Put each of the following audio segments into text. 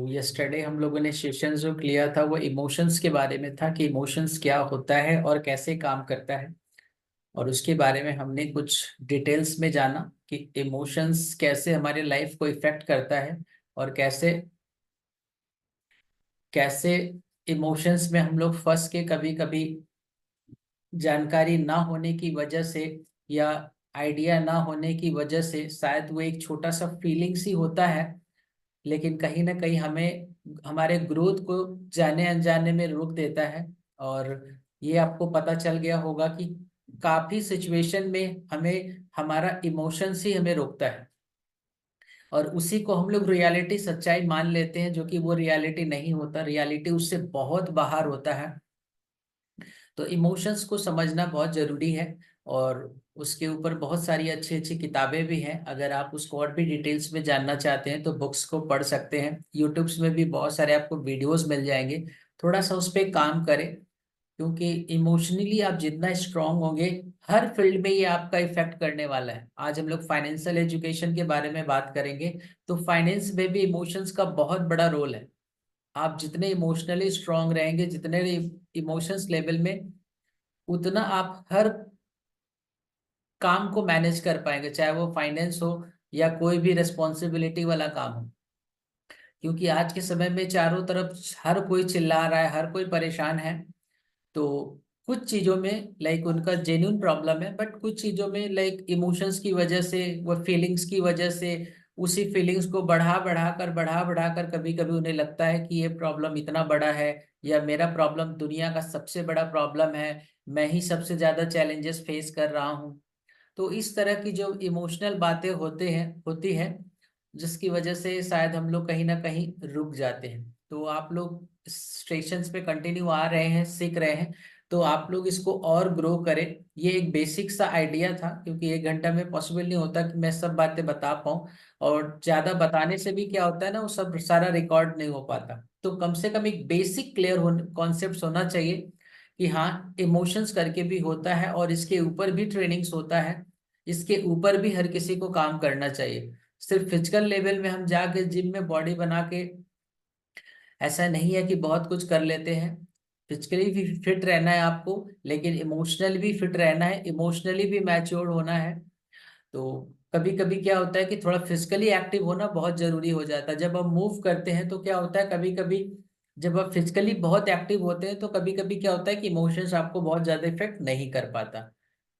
Yesterday हम लोगों ने सेशन जो लिया था वो इमोशंस के बारे में था कि इमोशंस क्या होता है और कैसे काम करता है। और उसके बारे में हमने कुछ डिटेल्स में जाना कि इमोशंस कैसे हमारे लाइफ को इफेक्ट करता है और कैसे कैसे इमोशंस में हम लोग फंस के कभी कभी जानकारी ना होने की वजह से या आइडिया ना होने की वजह से शायद वो एक छोटा सा फीलिंग्स ही होता है, लेकिन कहीं ना कहीं हमें हमारे ग्रोथ को जाने अनजाने में रोक देता है। और ये आपको पता चल गया होगा कि काफी सिचुएशन में हमें हमारा इमोशंस ही हमें रोकता है और उसी को हम लोग रियलिटी सच्चाई मान लेते हैं, जो कि वो रियलिटी नहीं होता। रियलिटी उससे बहुत बाहर होता है। तो इमोशंस को समझना बहुत जरूरी है और उसके ऊपर बहुत सारी अच्छी अच्छी किताबें भी हैं। अगर आप उसको और भी डिटेल्स में जानना चाहते हैं तो बुक्स को पढ़ सकते हैं। यूट्यूब्स में भी बहुत सारे आपको वीडियोस मिल जाएंगे। थोड़ा सा उस पर काम करें, क्योंकि इमोशनली आप जितना स्ट्रांग होंगे हर फील्ड में ये आपका इफेक्ट करने वाला है। आज हम लोग फाइनेंशियल एजुकेशन के बारे में बात करेंगे। तो फाइनेंस में भी इमोशंस का बहुत बड़ा रोल है। आप जितने इमोशनली स्ट्रांग रहेंगे, जितने इमोशंस लेवल में, उतना आप हर काम को मैनेज कर पाएंगे, चाहे वो फाइनेंस हो या कोई भी रिस्पॉन्सिबिलिटी वाला काम हो। क्योंकि आज के समय में चारों तरफ हर कोई चिल्ला रहा है, हर कोई परेशान है। तो कुछ चीजों में लाइक उनका जेन्युइन प्रॉब्लम है, बट कुछ चीजों में लाइक इमोशंस की वजह से, वो फीलिंग्स की वजह से, उसी फीलिंग्स को बढ़ा बढ़ा कर कभी कभी उन्हें लगता है कि ये प्रॉब्लम इतना बड़ा है या मेरा प्रॉब्लम दुनिया का सबसे बड़ा प्रॉब्लम है, मैं ही सबसे ज्यादा चैलेंजेस फेस कर रहा हूँ। तो इस तरह की जो इमोशनल बातें होती हैं, जिसकी वजह से शायद हम लोग कहीं ना कहीं रुक जाते हैं। तो आप लोग स्टेशंस पे कंटिन्यू आ रहे हैं, सीख रहे हैं, तो आप लोग इसको और ग्रो करें। ये एक बेसिक सा आइडिया था, क्योंकि 1 घंटा में पॉसिबल नहीं होता कि मैं सब बातें बता पाऊँ। और ज्यादा बताने से भी क्या होता है ना, वो सब सारा रिकॉर्ड नहीं हो पाता। तो कम से कम एक बेसिक क्लियर कॉन्सेप्ट होना चाहिए कि हाँ, इमोशंस करके भी होता है और इसके ऊपर भी ट्रेनिंग्स होता है। इसके ऊपर भी हर किसी को काम करना चाहिए। सिर्फ फिजिकल लेवल में हम जाके जिम में बॉडी बना के ऐसा नहीं है कि बहुत कुछ कर लेते हैं। फिजिकली भी फिट रहना है आपको, लेकिन इमोशनली भी फिट रहना है, इमोशनली भी मैच्योर होना है। तो कभी कभी क्या होता है कि थोड़ा फिजिकली एक्टिव होना बहुत जरूरी हो जाता है। जब हम मूव करते हैं तो क्या होता है, कभी कभी जब आप फिजिकली बहुत एक्टिव होते हैं तो कभी कभी क्या होता है कि इमोशंस आपको बहुत ज्यादा इफेक्ट नहीं कर पाता।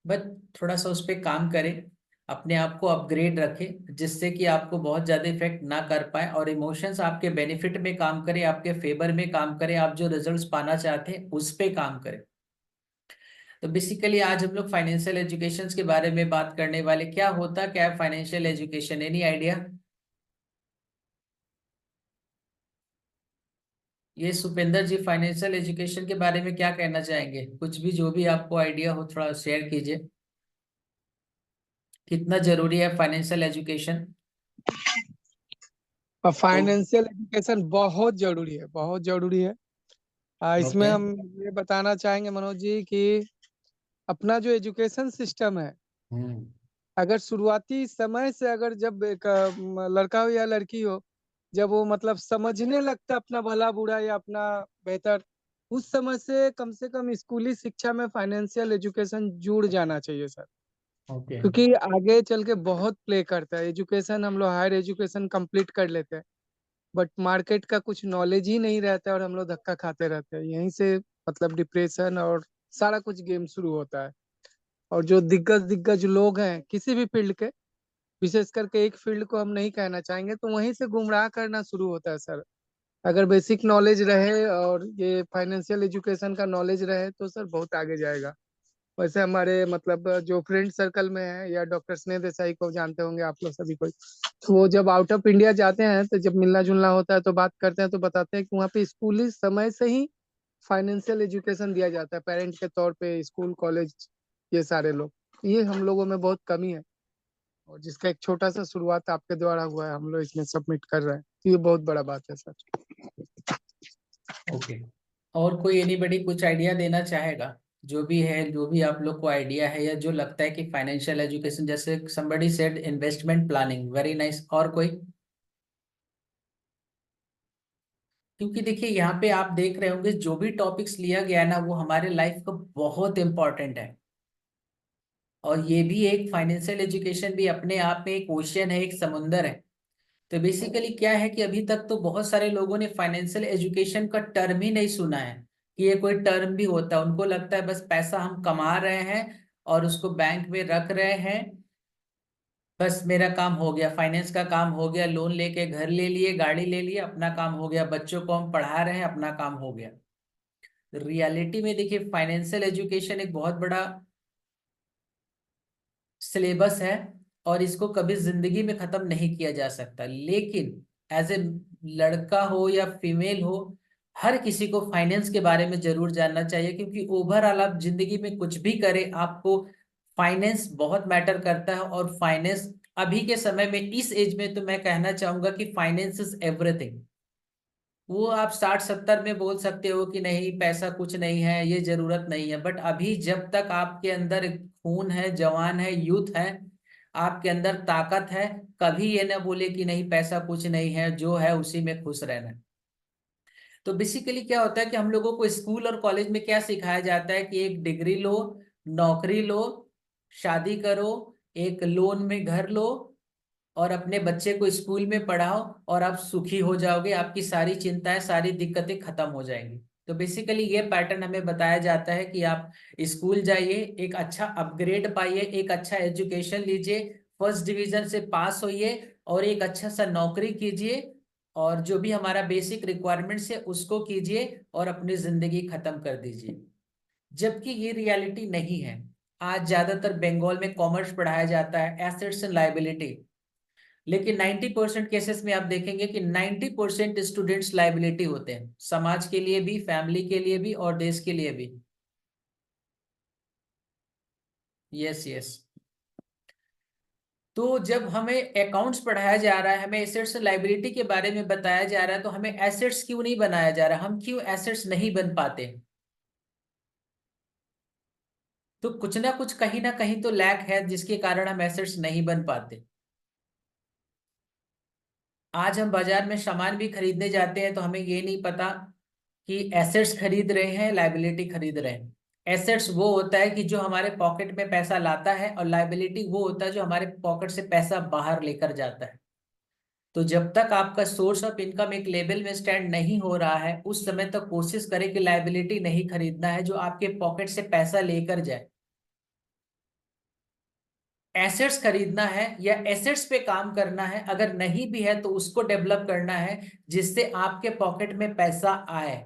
बट थोड़ा सा उस पर काम करें, अपने आप को अपग्रेड रखें, जिससे कि आपको बहुत ज्यादा इफेक्ट ना कर पाए और इमोशंस आपके बेनिफिट में काम करें, आपके फेवर में काम करें, आप जो रिजल्ट्स पाना चाहते हैं उस पे काम करें। तो बेसिकली आज हम लोग फाइनेंशियल एजुकेशन के बारे में बात करने वाले। क्या है फाइनेंशियल एजुकेशन, एनी आइडिया? ये सुपेंद्र जी, फाइनेंशियल एजुकेशन के बारे में क्या कहना चाहेंगे? कुछ भी, जो भी आपको आइडिया हो थोड़ा शेयर कीजिए। कितना जरूरी है फाइनेंशियल एजुकेशन? और तो फाइनेंशियल एजुकेशन बहुत जरूरी है, बहुत जरूरी है। इसमें ओके। हम ये बताना चाहेंगे मनोज जी कि अपना जो एजुकेशन सिस्टम है, हम्म। अगर शुरुआती समय से अगर जब एक लड़का हो या लड़की हो, जब वो मतलब समझने लगता है अपना भला बुरा या अपना बेहतर, उस समय से कम स्कूली शिक्षा में फाइनेंशियल एजुकेशन जुड़ जाना चाहिए सर। ओके। क्योंकि आगे चल के बहुत प्ले करता है। एजुकेशन हम लोग हायर एजुकेशन कंप्लीट कर लेते हैं, बट मार्केट का कुछ नॉलेज ही नहीं रहता है और हम लोग धक्का खाते रहते हैं। यहीं से मतलब डिप्रेशन और सारा कुछ गेम शुरू होता है। और जो दिग्गज दिग्गज लोग हैं किसी भी फील्ड के, विशेष करके एक फील्ड को हम नहीं कहना चाहेंगे, तो वहीं से गुमराह करना शुरू होता है सर। अगर बेसिक नॉलेज रहे और ये फाइनेंशियल एजुकेशन का नॉलेज रहे तो सर बहुत आगे जाएगा। वैसे हमारे मतलब जो फ्रेंड सर्कल में है, या डॉक्टर स्नेह देसाई को जानते होंगे आप लोग सभी कोई, तो वो जब आउट ऑफ इंडिया जाते हैं तो जब मिलना जुलना होता है तो बात करते हैं, तो बताते हैं कि वहाँ पे स्कूली समय से ही फाइनेंशियल एजुकेशन दिया जाता है पेरेंट के तौर पे, स्कूल कॉलेज, ये सारे लोग। ये हम लोगों में बहुत कमी है, और जिसका एक छोटा सा शुरुआत आपके द्वारा हुआ है, हम लोग इसमें सबमिट कर रहे हैं, तो ये बहुत बड़ा बात है सर। ओके। और कोई एनीबडी कुछ आइडिया देना चाहेगा? जो भी है, जो भी आप लोग को आइडिया है या जो लगता है कि फाइनेंशियल एजुकेशन, जैसे somebody said investment planning, very nice. और कोई? क्योंकि देखिए यहाँ पे आप देख रहे होंगे जो भी टॉपिक्स लिया गया है ना, वो हमारे लाइफ का बहुत इंपॉर्टेंट है। और ये भी एक फाइनेंशियल एजुकेशन भी अपने आप में एक ओशियन है, एक समुंदर है। तो बेसिकली क्या है कि अभी तक तो बहुत सारे लोगों ने फाइनेंशियल एजुकेशन का टर्म ही नहीं सुना है कि ये कोई टर्म भी होता है। उनको लगता है बस पैसा हम कमा रहे हैं और उसको बैंक में रख रहे हैं, बस मेरा काम हो गया, फाइनेंस का काम हो गया, लोन लेके घर ले लिए, गाड़ी ले लिए, अपना काम हो गया, बच्चों को हम पढ़ा रहे हैं, अपना काम हो गया। रियलिटी में देखिए फाइनेंशियल एजुकेशन एक बहुत बड़ा सिलेबस है और इसको कभी जिंदगी में खत्म नहीं किया जा सकता। लेकिन एज ए लड़का हो या फीमेल हो, हर किसी को फाइनेंस के बारे में जरूर जानना चाहिए, क्योंकि ओवरऑल आप जिंदगी में कुछ भी करें, आपको फाइनेंस बहुत मैटर करता है। और फाइनेंस अभी के समय में, इस एज में तो मैं कहना चाहूंगा कि फाइनेंस इज एवरीथिंग। वो आप 60-70 में बोल सकते हो कि नहीं पैसा कुछ नहीं है, ये जरूरत नहीं है, बट अभी जब तक आपके अंदर खून है, जवान है, यूथ है, आपके अंदर ताकत है, कभी ये ना बोले कि नहीं पैसा कुछ नहीं है, जो है उसी में खुश रहना है। तो बेसिकली क्या होता है कि हम लोगों को स्कूल और कॉलेज में क्या सिखाया जाता है कि एक डिग्री लो, नौकरी लो, शादी करो, एक लोन में घर लो और अपने बच्चे को स्कूल में पढ़ाओ और आप सुखी हो जाओगे, आपकी सारी चिंताएं, सारी दिक्कतें खत्म हो जाएंगी। तो बेसिकली ये पैटर्न हमें बताया जाता है कि आप स्कूल जाइए, एक अच्छा अपग्रेड पाइए, एक अच्छा एजुकेशन लीजिए, फर्स्ट डिवीजन से पास होइए और एक अच्छा सा नौकरी कीजिए और जो भी हमारा बेसिक रिक्वायरमेंट्स है उसको कीजिए और अपनी जिंदगी खत्म कर दीजिए। जबकि ये रियलिटी नहीं है। आज ज्यादातर बंगाल में कॉमर्स पढ़ाया जाता है, एसेट्स एंड लायबिलिटी, लेकिन 90% केसेस में आप देखेंगे कि 90% स्टूडेंट्स लायबिलिटी होते हैं, समाज के लिए भी, फैमिली के लिए भी और देश के लिए भी। Yes yes. तो जब हमें अकाउंट्स पढ़ाया जा रहा है, हमें एसेट्स लायबिलिटी के बारे में बताया जा रहा है, तो हमें एसेट्स क्यों नहीं बनाया जा रहा, हम क्यों एसेट्स नहीं बन पाते? तो कुछ ना कहीं तो लैक है जिसके कारण हम एसेट्स नहीं बन पाते। आज हम बाजार में सामान भी खरीदने जाते हैं तो हमें ये नहीं पता कि एसेट्स खरीद रहे हैं, लायबिलिटी खरीद रहे हैं। एसेट्स वो होता है कि जो हमारे पॉकेट में पैसा लाता है, और लायबिलिटी वो होता है जो हमारे पॉकेट से पैसा बाहर लेकर जाता है। तो जब तक आपका सोर्स ऑफ इनकम एक लेवल में स्टैंड नहीं हो रहा है, उस समय तक कोशिश करें कि लायबिलिटी नहीं खरीदना है जो आपके पॉकेट से पैसा लेकर जाए। एसेट्स खरीदना है या एसेट्स पे काम करना है, अगर नहीं भी है तो उसको डेवलप करना है जिससे आपके पॉकेट में पैसा आए।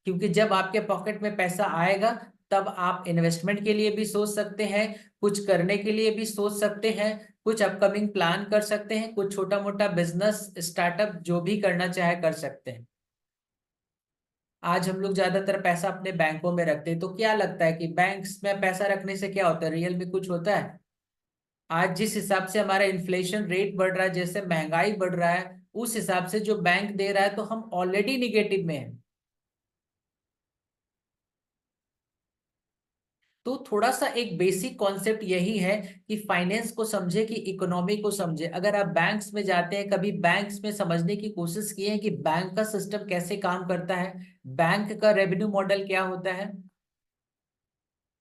क्योंकि जब आपके पॉकेट में पैसा आएगा तब आप इन्वेस्टमेंट के लिए भी सोच सकते हैं, कुछ करने के लिए भी सोच सकते हैं, कुछ अपकमिंग प्लान कर सकते हैं, कुछ छोटा मोटा बिजनेस स्टार्टअप जो भी करना चाहे कर सकते हैं। आज हम लोग ज्यादातर पैसा अपने बैंकों में रखते हैं, तो क्या लगता है कि बैंक्स में पैसा रखने से क्या होता है, रियल में कुछ होता है? आज जिस हिसाब से हमारा इन्फ्लेशन रेट बढ़ रहा है, जैसे महंगाई बढ़ रहा है, उस हिसाब से जो बैंक दे रहा है तो हम ऑलरेडी निगेटिव में हैं। तो थोड़ा सा एक बेसिक कॉन्सेप्ट यही है कि फाइनेंस को समझे, कि इकोनॉमी को समझे। अगर आप बैंक्स में जाते हैं, कभी बैंक्स में समझने की कोशिश किए हैं कि बैंक का सिस्टम कैसे काम करता है, बैंक का रेवेन्यू मॉडल क्या होता है?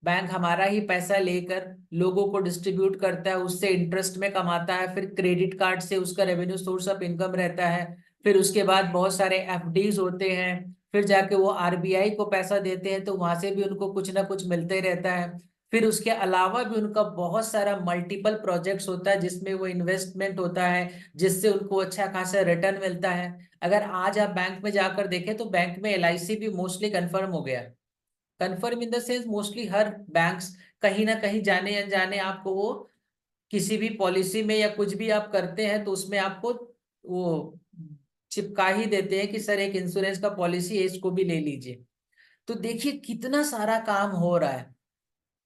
बैंक हमारा ही पैसा लेकर लोगों को डिस्ट्रीब्यूट करता है, उससे इंटरेस्ट में कमाता है, फिर क्रेडिट कार्ड से उसका रेवेन्यू सोर्स ऑफ इनकम रहता है, फिर उसके बाद बहुत सारे एफडीज होते हैं, फिर जाके वो आरबीआई को पैसा देते हैं तो वहां से भी उनको कुछ ना कुछ मिलते रहता है। फिर उसके अलावा भी उनका बहुत सारा मल्टीपल प्रोजेक्ट्स होता है जिसमें वो इन्वेस्टमेंट होता है, जिससे उनको अच्छा खासा रिटर्न मिलता है। अगर आज आप बैंक में जाकर देखें तो बैंक में एलआईसी भी मोस्टली कंफर्म हो गया। Confirm in the sense mostly her banks कहीं ना कहीं जाने अनजाने आपको वो किसी भी पॉलिसी में या कुछ भी आप करते हैं तो उसमें आपको वो चिपका ही देते हैं कि सर एक इंश्योरेंस का पॉलिसी है, इसको भी ले लीजिए। तो देखिए कितना सारा काम हो रहा है।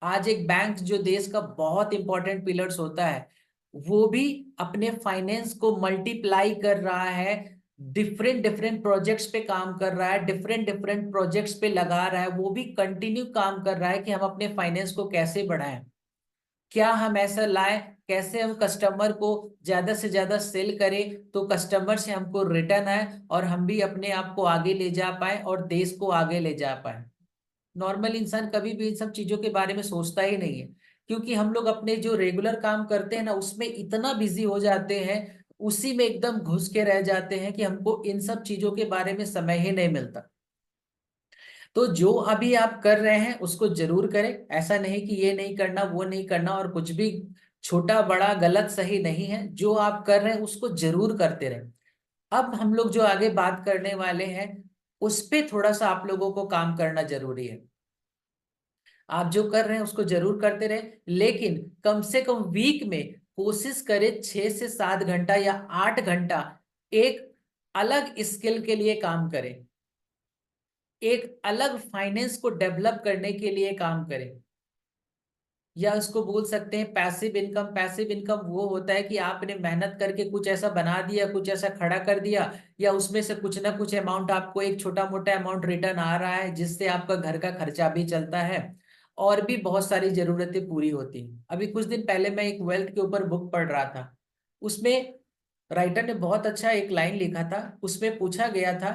आज एक बैंक जो देश का बहुत इंपॉर्टेंट पिलर्स होता है, वो भी अपने फाइनेंस को मल्टीप्लाई कर रहा है, डिफरेंट डिफरेंट प्रोजेक्ट्स पे काम कर रहा है, डिफरेंट डिफरेंट प्रोजेक्ट्स पे लगा रहा है, वो भी कंटिन्यू काम कर रहा है कि हम अपने फाइनेंस को कैसे बढ़ाएं। क्या हम ऐसा लाए, कैसे हम कस्टमर को ज्यादा से ज्यादा सेल करें तो कस्टमर से हमको रिटर्न आए और हम भी अपने आप को आगे ले जा पाए और देश को आगे ले जा पाए। नॉर्मल इंसान कभी भी इन सब चीजों के बारे में सोचता ही नहीं है, क्योंकि हम लोग अपने जो रेगुलर काम करते हैं ना उसमें इतना बिजी हो जाते हैं, उसी में एकदम घुस के रह जाते हैं कि हमको इन सब चीजों के बारे में समय ही नहीं मिलता। तो जो अभी आप कर रहे हैं उसको जरूर करें, ऐसा नहीं कि ये नहीं करना वो नहीं करना, और कुछ भी छोटा बड़ा गलत सही नहीं है, जो आप कर रहे हैं उसको जरूर करते रहें। अब हम लोग जो आगे बात करने वाले हैं उस पे थोड़ा सा आप लोगों को काम करना जरूरी है। आप जो कर रहे हैं उसको जरूर करते रहे, लेकिन कम से कम वीक में कोशिश करें 6 से 7 घंटा या 8 घंटा एक अलग स्किल के लिए काम करें, एक अलग फाइनेंस को डेवलप करने के लिए काम करें, या उसको बोल सकते हैं पैसिव इनकम। पैसिव इनकम वो होता है कि आपने मेहनत करके कुछ ऐसा बना दिया, कुछ ऐसा खड़ा कर दिया, या उसमें से कुछ ना कुछ अमाउंट आपको एक छोटा मोटा अमाउंट रिटर्न आ रहा है, जिससे आपका घर का खर्चा भी चलता है और भी बहुत सारी जरूरतें पूरी होती हैं। अभी कुछ दिन पहले मैं एक वेल्थ के ऊपर बुक पढ़ रहा था, उसमें राइटर ने बहुत अच्छा एक लाइन लिखा था। उसमें पूछा गया था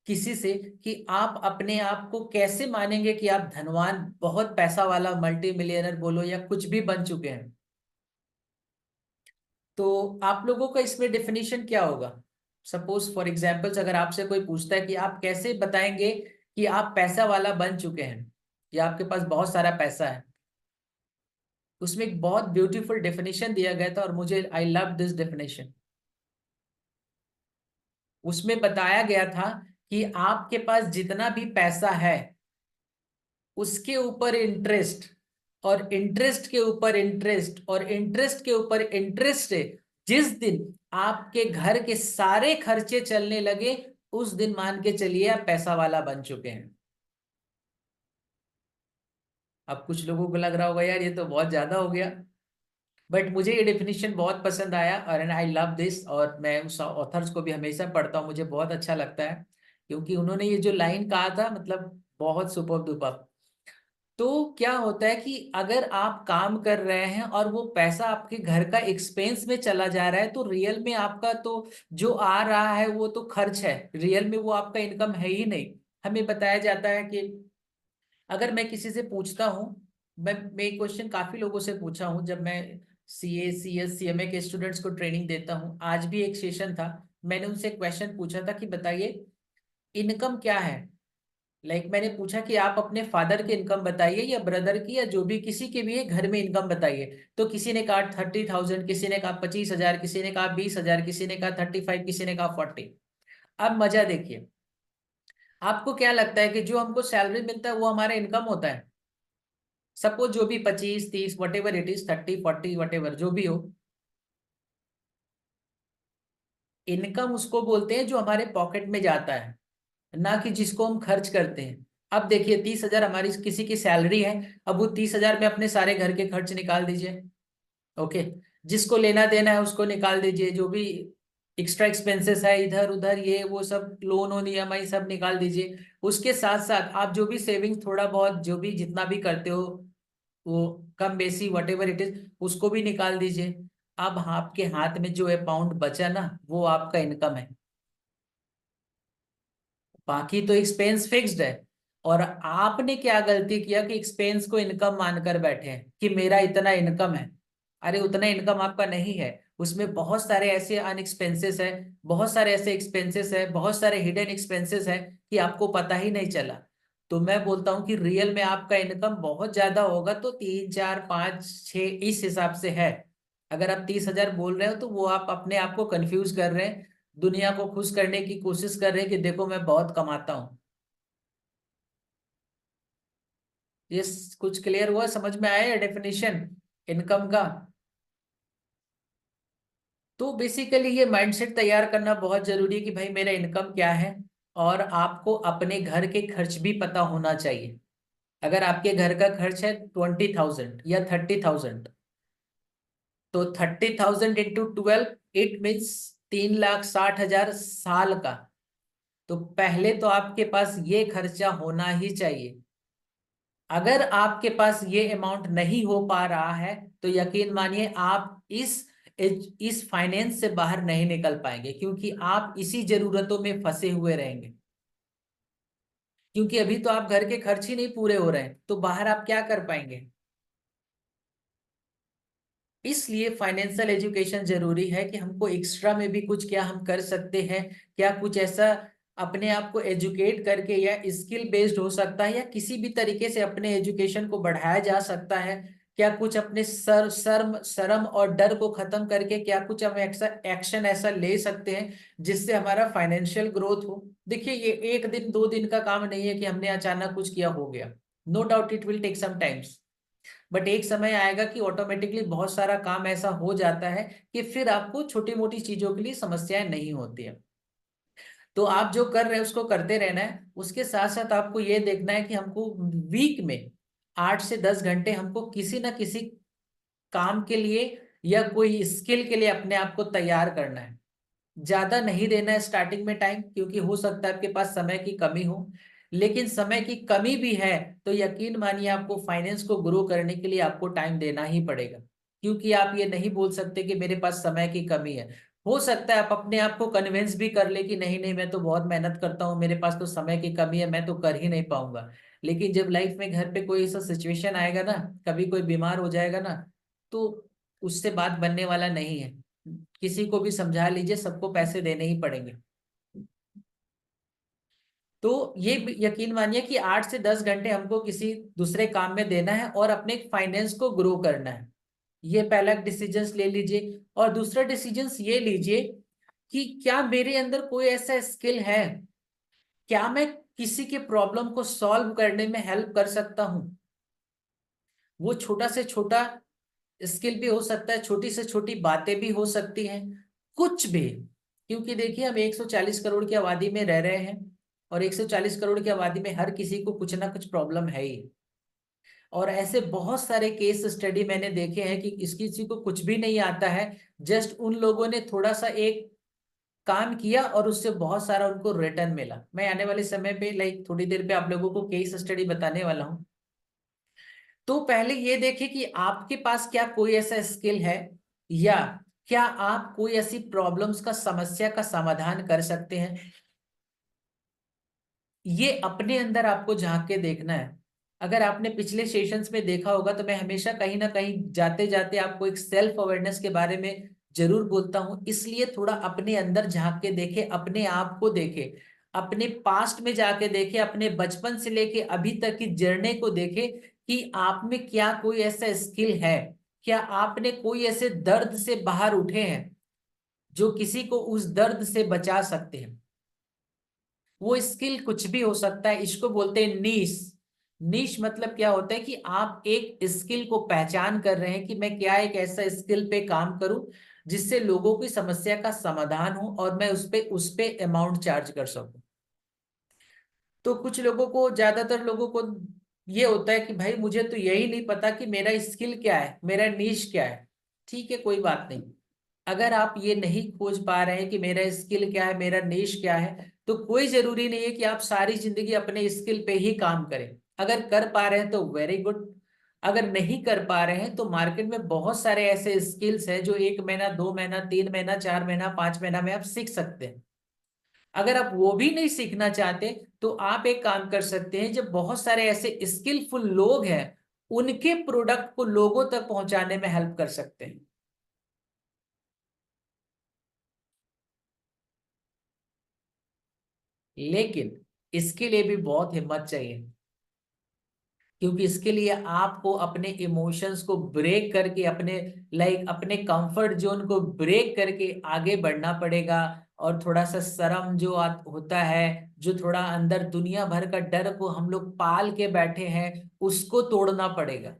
किसी से कि आप अपने आप को कैसे मानेंगे कि आप धनवान, बहुत पैसा वाला, मल्टी मिलियनर बोलो या कुछ भी बन चुके हैं। तो आप लोगों का इसमें डेफिनेशन क्या होगा? सपोज फॉर एग्जाम्पल्स अगर आपसे कोई पूछता है कि आप कैसे बताएंगे कि आप पैसा वाला बन चुके हैं या आपके पास बहुत सारा पैसा है, उसमें एक बहुत ब्यूटीफुल डेफिनेशन दिया गया था और मुझे आई लव दिस डेफिनेशन। उसमें बताया गया था कि आपके पास जितना भी पैसा है उसके ऊपर इंटरेस्ट और इंटरेस्ट के ऊपर इंटरेस्ट और इंटरेस्ट के ऊपर इंटरेस्ट है। जिस दिन आपके घर के सारे खर्चे चलने लगे उस दिन मान के चलिए आप पैसा वाला बन चुके हैं। अब कुछ लोगों को लग रहा होगा यार ये तो बहुत ज्यादा हो गया, बट मुझे ये डेफिनेशन बहुत पसंद आया और एंड आई लव दिस, और मैं उस ऑथर्स को भी हमेशा पढ़ता हूँ, मुझे बहुत अच्छा लगता है क्योंकि उन्होंने ये जो लाइन कहा था मतलब बहुत सुपर डुपर। तो क्या होता है कि अगर आप काम कर रहे हैं और वो पैसा आपके घर का एक्सपेंस में चला जा रहा है तो रियल में आपका तो जो आ रहा है वो तो खर्च है, रियल में वो आपका इनकम है ही नहीं। हमें बताया जाता है कि अगर मैं किसी से पूछता हूँ, मैं एक क्वेश्चन काफी लोगों से पूछा हूँ जब मैं सीए सीएस सीएमए के स्टूडेंट्स को ट्रेनिंग देता हूँ, आज भी एक सेशन था, मैंने उनसे क्वेश्चन पूछा था कि बताइए इनकम क्या है। मैंने पूछा कि आप अपने फादर की इनकम बताइए या ब्रदर की या जो भी किसी के भी है घर में इनकम बताइए। तो किसी ने कहा 30,000, किसी ने कहा 25,000, किसी ने कहा 20,000, किसी ने कहा 35, किसी ने कहा 40। अब मजा देखिए, आपको क्या लगता है कि जो हमको सैलरी मिलता है वो हमारा इनकम होता है? सपोज जो भी 25 30 what ever it is, 30 40 what ever जो भी हो, इनकम उसको बोलते हैं जो हमारे पॉकेट में जाता है, ना कि जिसको हम खर्च करते हैं। अब देखिए 30,000 हमारी किसी की सैलरी है, अब वो 30,000 में अपने सारे घर के खर्च निकाल दीजिए। ओके, जिसको लेना देना है उसको निकाल दीजिए, जो भी एक्स्ट्रा एक्सपेंसेस है इधर उधर ये वो सब लोन और ईएमआई सब निकाल दीजिए। उसके साथ साथ आप जो भी सेविंग थोड़ा बहुत जो भी जितना भी करते हो वो कम बेसी वट एवर इट इज उसको भी निकाल दीजिए। अब आपके हाथ में जो अमाउंट बचा ना वो आपका इनकम है, बाकी तो एक्सपेंस फिक्स्ड है। और आपने क्या गलती किया कि एक्सपेंस को इनकम मानकर बैठे हैं कि मेरा इतना इनकम है। अरे उतना इनकम आपका नहीं है, उसमें बहुत सारे ऐसे अनएक्सपेंसेस है, बहुत सारे ऐसे एक्सपेंसेस है, बहुत सारे हिडन एक्सपेंसेस है कि आपको पता ही नहीं चला। तो मैं बोलता हूँ कि रियल में आपका इनकम बहुत ज्यादा होगा तो 3 4 5 6 इस हिसाब से है। अगर आप 30,000 बोल रहे हो तो वो आप अपने आप को कंफ्यूज कर रहे हैं, दुनिया को खुश करने की कोशिश कर रहे हैं कि देखो मैं बहुत कमाता हूँ। ये कुछ क्लियर हुआ, समझ में आया डेफिनेशन इनकम का? तो बेसिकली ये माइंडसेट तैयार करना बहुत जरूरी है कि भाई मेरा इनकम क्या है, और आपको अपने घर के खर्च भी पता होना चाहिए। अगर आपके घर का खर्च है 20,000 या 30,000, तो 30,000 इंटू 12 इट मीन्स 3,60,000 साल का। तो पहले तो आपके पास ये खर्चा होना ही चाहिए। अगर आपके पास ये अमाउंट नहीं हो पा रहा है तो यकीन मानिए आप इस फाइनेंस से बाहर नहीं निकल पाएंगे, क्योंकि आप इसी जरूरतों में फंसे हुए रहेंगे। क्योंकि अभी तो आप घर के खर्च ही नहीं पूरे हो रहे हैं, तो बाहर आप क्या कर पाएंगे। इसलिए फाइनेंशियल एजुकेशन जरूरी है कि हमको एक्स्ट्रा में भी कुछ क्या हम कर सकते हैं, क्या कुछ ऐसा अपने आप को एजुकेट करके, या स्किल बेस्ड हो सकता है, या किसी भी तरीके से अपने एजुकेशन को बढ़ाया जा सकता है। क्या कुछ अपने शर्म और डर को खत्म करके क्या कुछ हम एक्शन ऐसा ले सकते हैं जिससे हमारा फाइनेंशियल ग्रोथ हो। देखिए, ये एक दिन दो दिन का काम नहीं है कि हमने अचानक कुछ किया हो गया। No doubt it will take some times, but एक समय आएगा कि ऑटोमेटिकली बहुत सारा काम ऐसा हो जाता है कि फिर आपको छोटी मोटी चीजों के लिए समस्याएं नहीं होती है। तो आप जो कर रहे हैं उसको करते रहना है। उसके साथ साथ आपको ये देखना है कि हमको वीक में 8 से 10 घंटे हमको किसी ना किसी काम के लिए या कोई स्किल के लिए अपने आप को तैयार करना है। ज्यादा नहीं देना है स्टार्टिंग में टाइम, क्योंकि हो सकता है आपके पास समय की कमी हो। लेकिन समय की कमी भी है तो यकीन मानिए आपको फाइनेंस को ग्रो करने के लिए आपको टाइम देना ही पड़ेगा, क्योंकि आप ये नहीं बोल सकते कि मेरे पास समय की कमी है। हो सकता है आप अपने आप को कन्विंस भी कर ले कि नहीं नहीं, मैं तो बहुत मेहनत करता हूँ, मेरे पास तो समय की कमी है, मैं तो कर ही नहीं पाऊंगा। लेकिन जब लाइफ में घर पे कोई ऐसा सिचुएशन आएगा ना, कभी कोई बीमार हो जाएगा ना, तो उससे बात बनने वाला नहीं है। किसी को भी समझा लीजिए, सबको पैसे देने ही पड़ेंगे। तो ये यकीन मानिए कि 8 से 10 घंटे हमको किसी दूसरे काम में देना है और अपने फाइनेंस को ग्रो करना है। ये पहला डिसीजन ले लीजिए। और दूसरा डिसीजन ये लीजिए कि क्या मेरे अंदर कोई ऐसा स्किल है, क्या मैं किसी के प्रॉब्लम को सॉल्व करने में हेल्प कर सकता हूं। वो छोटा से छोटा स्किल भी हो सकता है, छोटी से छोटी बातें भी हो सकती हैं, कुछ भी। क्योंकि देखिए, हम 140 करोड़ की आबादी में रह रहे हैं, और 140 करोड़ की आबादी में हर किसी को कुछ ना कुछ प्रॉब्लम है ही। और ऐसे बहुत सारे केस स्टडी मैंने देखे हैं कि इस किसी को कुछ भी नहीं आता है, जस्ट उन लोगों ने थोड़ा सा एक काम किया और उससे बहुत सारा उनको रिटर्न मिला। मैं आने वाले समय पे थोड़ी देर पे आप लोगों को केस स्टडी बताने वाला हूँ। तो पहले ये देखें कि आपके पास क्या कोई ऐसा स्किल है, या क्या आप कोई ऐसी प्रॉब्लम्स का, समस्या का समाधान कर सकते हैं। ये अपने अंदर आपको झांक के देखना है। अगर आपने पिछले सेशंस में देखा होगा तो मैं हमेशा कहीं ना कहीं जाते जाते आपको एक सेल्फ अवेयरनेस के बारे में जरूर बोलता हूं। इसलिए थोड़ा अपने अंदर झांक के देखे, अपने आप को देखे, अपने पास्ट में जाके देखे, अपने बचपन से लेके अभी तक की जर्नी को देखे कि आप में क्या कोई ऐसा स्किल है, क्या आपने कोई ऐसे दर्द से बाहर उठे हैं जो किसी को उस दर्द से बचा सकते हैं। वो स्किल कुछ भी हो सकता है, इसको बोलते हैं नीश। नीश मतलब क्या होता है कि आप एक स्किल को पहचान कर रहे हैं कि मैं क्या एक ऐसा स्किल पे काम करूं जिससे लोगों की समस्या का समाधान हो और मैं उस पे अमाउंट चार्ज कर सकूं। तो कुछ लोगों को, ज्यादातर लोगों को ये होता है कि भाई मुझे तो यही नहीं पता कि मेरा स्किल क्या है, मेरा नीश क्या है। ठीक है, कोई बात नहीं। अगर आप ये नहीं खोज पा रहे हैं कि मेरा स्किल क्या है, मेरा नीश क्या है, तो कोई जरूरी नहीं है कि आप सारी जिंदगी अपने स्किल पे ही काम करें। अगर कर पा रहे हैं तो वेरी गुड। अगर नहीं कर पा रहे हैं तो मार्केट में बहुत सारे ऐसे स्किल्स हैं जो 1 महीना, 2 महीना, 3 महीना, 4 महीना, 5 महीना में आप सीख सकते हैं। अगर आप वो भी नहीं सीखना चाहते तो आप एक काम कर सकते हैं, जब बहुत सारे ऐसे स्किलफुल लोग हैं उनके प्रोडक्ट को लोगों तक पहुंचाने में हेल्प कर सकते हैं। लेकिन इसके लिए भी बहुत हिम्मत चाहिए, क्योंकि इसके लिए आपको अपने इमोशंस को ब्रेक करके, अपने कंफर्ट जोन को ब्रेक करके आगे बढ़ना पड़ेगा। और थोड़ा सा शर्म जो होता है, जो थोड़ा अंदर दुनिया भर का डर को हम लोग पाल के बैठे हैं, उसको तोड़ना पड़ेगा।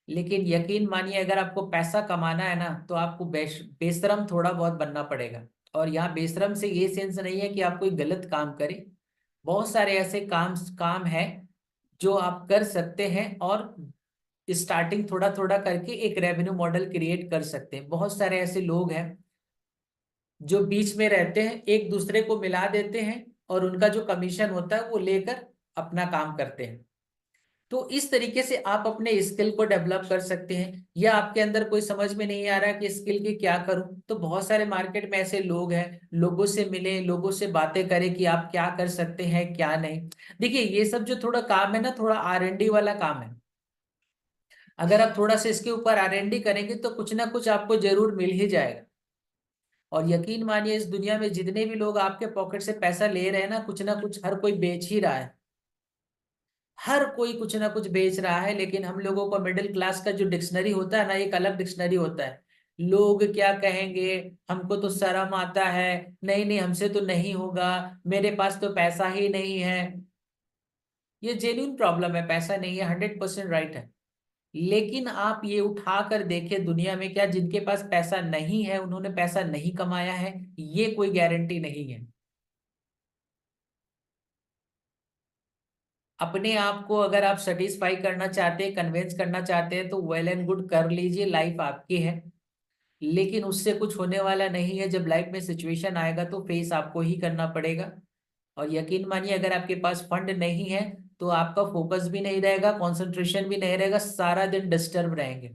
लेकिन यकीन मानिए, अगर आपको पैसा कमाना है ना तो आपको बेशरम थोड़ा बहुत बनना पड़ेगा। और यहाँ बेशरम से ये सेंस नहीं है कि आप कोई गलत काम करें। बहुत सारे ऐसे काम काम है जो आप कर सकते हैं, और स्टार्टिंग थोड़ा थोड़ा करके एक रेवेन्यू मॉडल क्रिएट कर सकते हैं। बहुत सारे ऐसे लोग हैं जो बीच में रहते हैं, एक दूसरे को मिला देते हैं, और उनका जो कमीशन होता है वो लेकर अपना काम करते हैं। तो इस तरीके से आप अपने स्किल को डेवलप कर सकते हैं। या आपके अंदर कोई समझ में नहीं आ रहा कि स्किल की क्या करूं, तो बहुत सारे मार्केट में ऐसे लोग हैं, लोगों से मिले, लोगों से बातें करें कि आप क्या कर सकते हैं क्या नहीं। देखिए ये सब जो थोड़ा काम है ना, थोड़ा R&D वाला काम है। अगर आप थोड़ा सा इसके ऊपर R&D करेंगे तो कुछ ना कुछ आपको जरूर मिल ही जाएगा। और यकीन मानिए इस दुनिया में जितने भी लोग आपके पॉकेट से पैसा ले रहे हैं ना कुछ हर कोई बेच ही रहा है। हर कोई कुछ ना कुछ बेच रहा है, लेकिन हम लोगों को मिडिल क्लास का जो डिक्शनरी होता है ना, एक अलग डिक्शनरी होता है। लोग क्या कहेंगे, हमको तो शर्म आता है, नहीं नहीं हमसे तो नहीं होगा, मेरे पास तो पैसा ही नहीं है। ये जेन्युइन प्रॉब्लम है, पैसा नहीं है, 100% राइट है। लेकिन आप ये उठा कर देखिए दुनिया में, क्या जिनके पास पैसा नहीं है उन्होंने पैसा नहीं कमाया है? ये कोई गारंटी नहीं है। अपने आप को अगर आप सेटिस्फाई करना चाहते हैं, कन्विंस करना चाहते हैं, तो वेल एंड गुड, कर लीजिए, लाइफ आपकी है। लेकिन उससे कुछ होने वाला नहीं है। जब लाइफ में सिचुएशन आएगा तो फेस आपको ही करना पड़ेगा। और यकीन मानिए अगर आपके पास फंड नहीं है तो आपका फोकस भी नहीं रहेगा, कंसंट्रेशन भी नहीं रहेगा, सारा दिन डिस्टर्ब रहेंगे।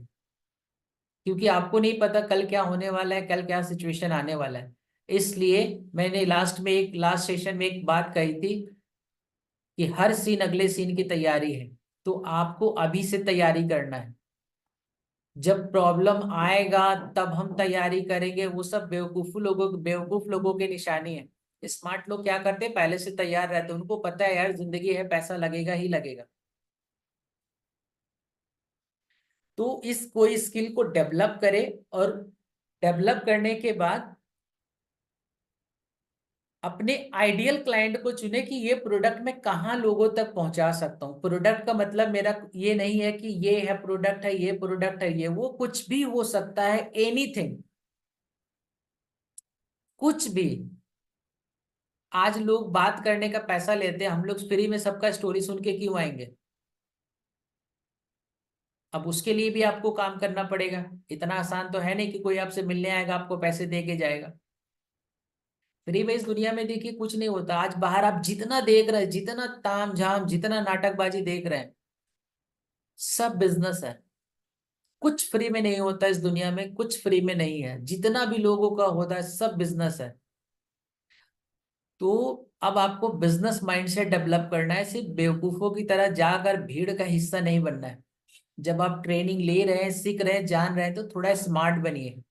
क्योंकि आपको नहीं पता कल क्या होने वाला है, कल क्या सिचुएशन आने वाला है। इसलिए मैंने लास्ट सेशन में एक बात कही थी कि हर सीन अगले सीन की तैयारी है। तो आपको अभी से तैयारी करना है। जब प्रॉब्लम आएगा तब हम तैयारी करेंगे, वो सब बेवकूफ लोगों की निशानी है। स्मार्ट लोग क्या करते हैं, पहले से तैयार रहते हैं, उनको पता है यार जिंदगी है, पैसा लगेगा ही लगेगा। तो इस कोई स्किल को डेवलप करे, और डेवलप करने के बाद अपने आइडियल क्लाइंट को चुने कि ये प्रोडक्ट मैं कहाँ लोगों तक पहुंचा सकता हूँ। प्रोडक्ट का मतलब मेरा ये नहीं है कि ये है प्रोडक्ट है, ये प्रोडक्ट है, ये वो कुछ भी हो सकता है, एनीथिंग, कुछ भी। आज लोग बात करने का पैसा लेते हैं, हम लोग फ्री में सबका स्टोरी सुन के क्यों आएंगे? अब उसके लिए भी आपको काम करना पड़ेगा। इतना आसान तो है नहीं कि कोई आपसे मिलने आएगा आपको पैसे दे के जाएगा। फ्री में इस दुनिया में देखिए कुछ नहीं होता। आज बाहर आप जितना देख रहे हैं, जितना ताम झाम, जितना नाटकबाजी देख रहे हैं, सब बिजनेस है। कुछ फ्री में नहीं होता इस दुनिया में, कुछ फ्री में नहीं है। जितना भी लोगों का होता है सब बिजनेस है। तो अब आपको बिजनेस माइंडसेट डेवलप करना है, सिर्फ बेवकूफों की तरह जाकर भीड़ का हिस्सा नहीं बनना है। जब आप ट्रेनिंग ले रहे हैं, सीख रहे हैं, जान रहे हैं, तो थोड़ा स्मार्ट बनिए।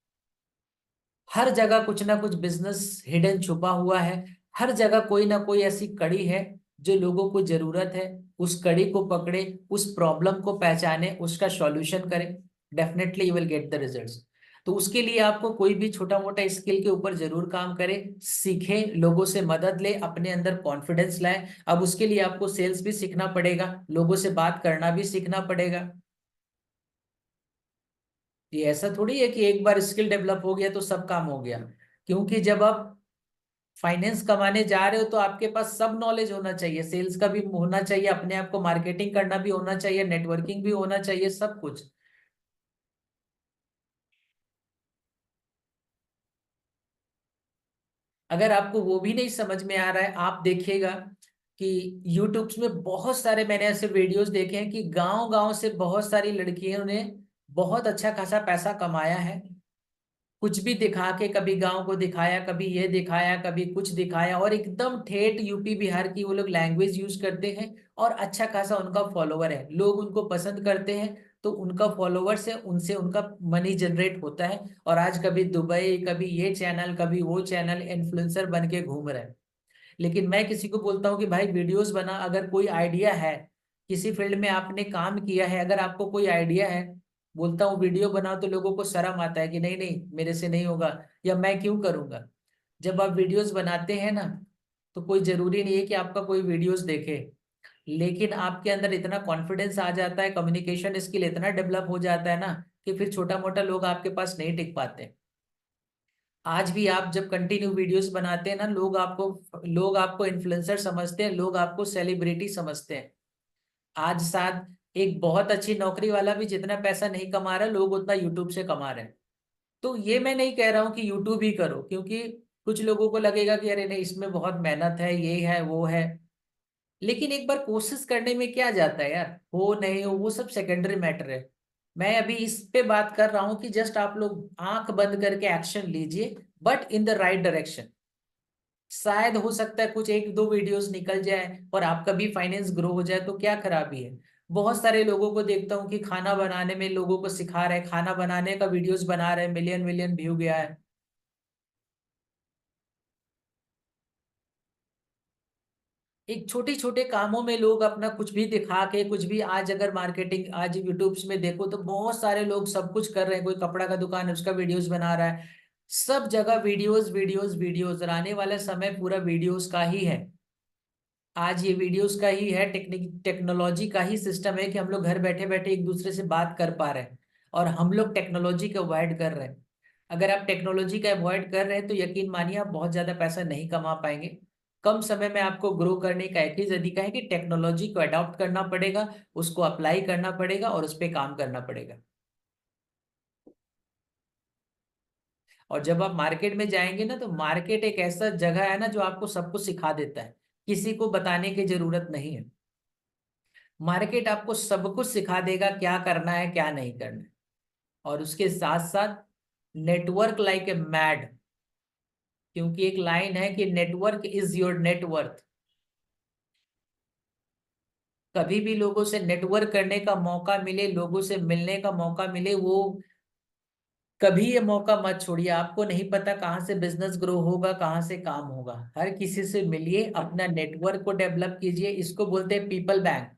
हर जगह कुछ ना कुछ बिजनेस हिडन छुपा हुआ है। हर जगह कोई ना कोई ऐसी कड़ी है जो लोगों को जरूरत है। उस कड़ी को पकड़े, उस प्रॉब्लम को पहचाने, उसका सॉल्यूशन करें। Definitely you will get the results. तो उसके लिए आपको कोई भी छोटा मोटा स्किल के ऊपर जरूर काम करें, सीखें, लोगों से मदद ले, अपने अंदर कॉन्फिडेंस लाएं। अब उसके लिए आपको सेल्स भी सीखना पड़ेगा, लोगों से बात करना भी सीखना पड़ेगा। ये ऐसा थोड़ी है कि एक बार स्किल डेवलप हो गया तो सब काम हो गया। क्योंकि जब आप फाइनेंस कमाने जा रहे हो तो आपके पास सब नॉलेज होना चाहिए, सेल्स का भी होना चाहिए, अपने आप को मार्केटिंग करना भी होना चाहिए, नेटवर्किंग भी होना चाहिए, सब कुछ। अगर आपको वो भी नहीं समझ में आ रहा है, आप देखिएगा कि यूट्यूब में बहुत सारे मैंने ऐसे वीडियोस देखे हैं कि गांव गांव से बहुत सारी लड़कियों ने बहुत अच्छा खासा पैसा कमाया है। कुछ भी दिखा के, कभी गांव को दिखाया, कभी ये दिखाया, कभी कुछ दिखाया, और एकदम ठेठ यूपी बिहार की वो लोग लैंग्वेज यूज करते हैं। और अच्छा खासा उनका फॉलोवर है, लोग उनको पसंद करते हैं। तो उनका फॉलोवर्स है, उनसे उनका मनी जनरेट होता है। और आज कभी दुबई, कभी ये चैनल, कभी वो चैनल, इन्फ्लुएंसर बन के घूम रहे हैं। लेकिन मैं किसी को बोलता हूँ कि भाई वीडियोस बना, अगर कोई आइडिया है, किसी फील्ड में आपने काम किया है, अगर आपको कोई आइडिया है, बोलता हूँ वीडियो बनाओ, तो लोगों को शर्म आता है कि नहीं नहीं मेरे से नहीं होगा, या मैं क्यों करूंगा। जब आप वीडियोस बनाते हैं ना, तो कोई जरूरी नहीं है कि आपका कोई वीडियोस देखे। लेकिन आपके अंदर इतना कॉन्फिडेंस आ जाता है, कम्युनिकेशन स्किल इतना डेवलप हो जाता है ना, कि फिर छोटा मोटा लोग आपके पास नहीं टिक पाते। आज भी आप जब कंटिन्यू वीडियोस बनाते हैं ना, लोग आपको इन्फ्लुएंसर समझते हैं, लोग आपको सेलिब्रिटी समझते हैं। आज साथ एक बहुत अच्छी नौकरी वाला भी जितना पैसा नहीं कमा रहा, लोग उतना यूट्यूब से कमा रहे हैं। तो ये मैं नहीं कह रहा हूँ कि यूट्यूब ही करो, क्योंकि कुछ लोगों को लगेगा कि अरे नहीं इसमें बहुत मेहनत है, ये है वो है। लेकिन एक बार कोशिश करने में क्या जाता है यार, हो नहीं हो वो सब सेकेंडरी मैटर है। मैं अभी इस पे बात कर रहा हूं कि जस्ट आप लोग आंख बंद करके एक्शन लीजिए, but in the right direction. शायद हो सकता है कुछ एक दो वीडियोस निकल जाए और आपका भी फाइनेंस ग्रो हो जाए, तो क्या खराबी है। बहुत सारे लोगों को देखता हूँ कि खाना बनाने में लोगों को सिखा रहे, खाना बनाने का वीडियोस बना रहे, मिलियन मिलियन व्यू गया है। एक छोटे छोटे कामों में लोग अपना कुछ भी दिखा के, कुछ भी, आज अगर मार्केटिंग आज यूट्यूब्स में देखो तो बहुत सारे लोग सब कुछ कर रहे हैं। कोई कपड़ा का दुकान है उसका वीडियोस बना रहा है, सब जगह वीडियोस वीडियोस वीडियोस, और आने वाला समय पूरा वीडियोस का ही है। आज ये वीडियोस का ही है, टेक्नोलॉजी का ही सिस्टम है कि हम लोग घर बैठे बैठे एक दूसरे से बात कर पा रहे हैं, और हम लोग टेक्नोलॉजी को अवॉइड कर रहे हैं। अगर आप टेक्नोलॉजी का अवॉइड कर रहे हैं तो यकीन मानिए आप बहुत ज्यादा पैसा नहीं कमा पाएंगे। कम समय में आपको ग्रो करने का एक ही तरीका है कि टेक्नोलॉजी को अडॉप्ट करना पड़ेगा, उसको अप्लाई करना पड़ेगा और उस पर काम करना पड़ेगा। और जब आप मार्केट में जाएंगे ना, तो मार्केट एक ऐसा जगह है ना जो आपको सब कुछ सिखा देता है, किसी को बताने की जरूरत नहीं है। मार्केट आपको सब कुछ सिखा देगा, क्या करना है क्या नहीं करना है। और उसके साथ साथ नेटवर्क लाइक ए मैड, क्योंकि एक लाइन है कि नेटवर्क इज योर नेटवर्थ। कभी भी लोगों से नेटवर्क करने का मौका मिले, लोगों से मिलने का मौका मिले, वो कभी ये मौका मत छोड़िए। आपको नहीं पता कहाँ से बिजनेस ग्रो होगा, कहाँ से काम होगा। हर किसी से मिलिए, अपना नेटवर्क को डेवलप कीजिए। इसको बोलते हैं पीपल बैंक।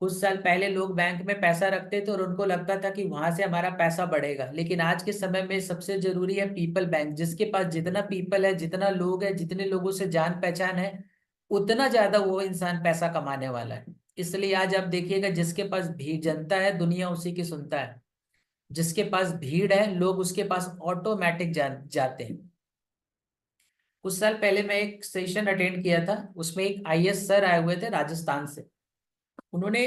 कुछ साल पहले लोग बैंक में पैसा रखते थे और उनको लगता था कि वहां से हमारा पैसा बढ़ेगा, लेकिन आज के समय में सबसे जरूरी है पीपल बैंक। जिसके पास जितना पीपल है, जितना लोग है, जितने लोगों से जान पहचान है, उतना ज्यादा वो इंसान पैसा कमाने वाला है। इसलिए आज आप देखिएगा, जिसके पास भीड़ जनता है दुनिया उसी की सुनता है। जिसके पास भीड़ है लोग उसके पास ऑटोमेटिक जाते हैं। कुछ साल पहले मैं एक सेशन अटेंड किया था, उसमें एक आईएएस सर आए हुए थे राजस्थान से। उन्होंने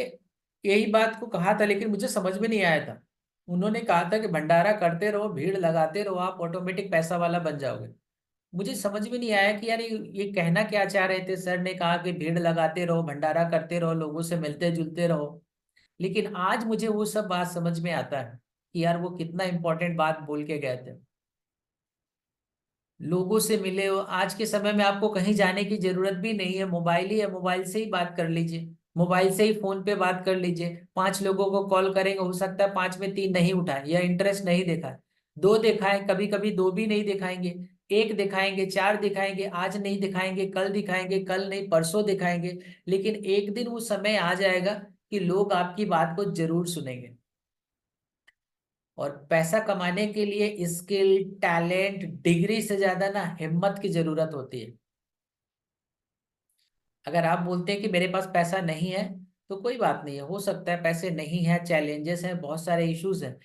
यही बात को कहा था, लेकिन मुझे समझ में नहीं आया था। उन्होंने कहा था कि भंडारा करते रहो, भीड़ लगाते रहो, आप ऑटोमेटिक पैसा वाला बन जाओगे। मुझे समझ में नहीं आया कि यार ये कहना क्या चाह रहे थे। सर ने कहा कि भीड़ लगाते रहो, भंडारा करते रहो, लोगों से मिलते जुलते रहो। लेकिन आज मुझे वो सब बात समझ में आता है कि यार वो कितना इंपॉर्टेंट बात बोल के गए थे। लोगों से मिले हो। आज के समय में आपको कहीं जाने की जरूरत भी नहीं है, मोबाइल ही है, मोबाइल से ही बात कर लीजिए। मोबाइल से ही फोन पे बात कर लीजिए। 5 लोगों को कॉल करेंगे, हो सकता है 5 में 3 नहीं उठाए या इंटरेस्ट नहीं दिखाए, दो दिखाए, कभी कभी दो भी नहीं दिखाएंगे, एक दिखाएंगे, 4 दिखाएंगे, आज नहीं दिखाएंगे, कल दिखाएंगे, कल नहीं परसों दिखाएंगे। लेकिन एक दिन वो समय आ जाएगा कि लोग आपकी बात को जरूर सुनेंगे। और पैसा कमाने के लिए स्किल, टैलेंट, डिग्री से ज्यादा ना हिम्मत की जरूरत होती है। अगर आप बोलते हैं कि मेरे पास पैसा नहीं है, तो कोई बात नहीं है, हो सकता है पैसे नहीं है, चैलेंजेस हैं, बहुत सारे इश्यूज हैं।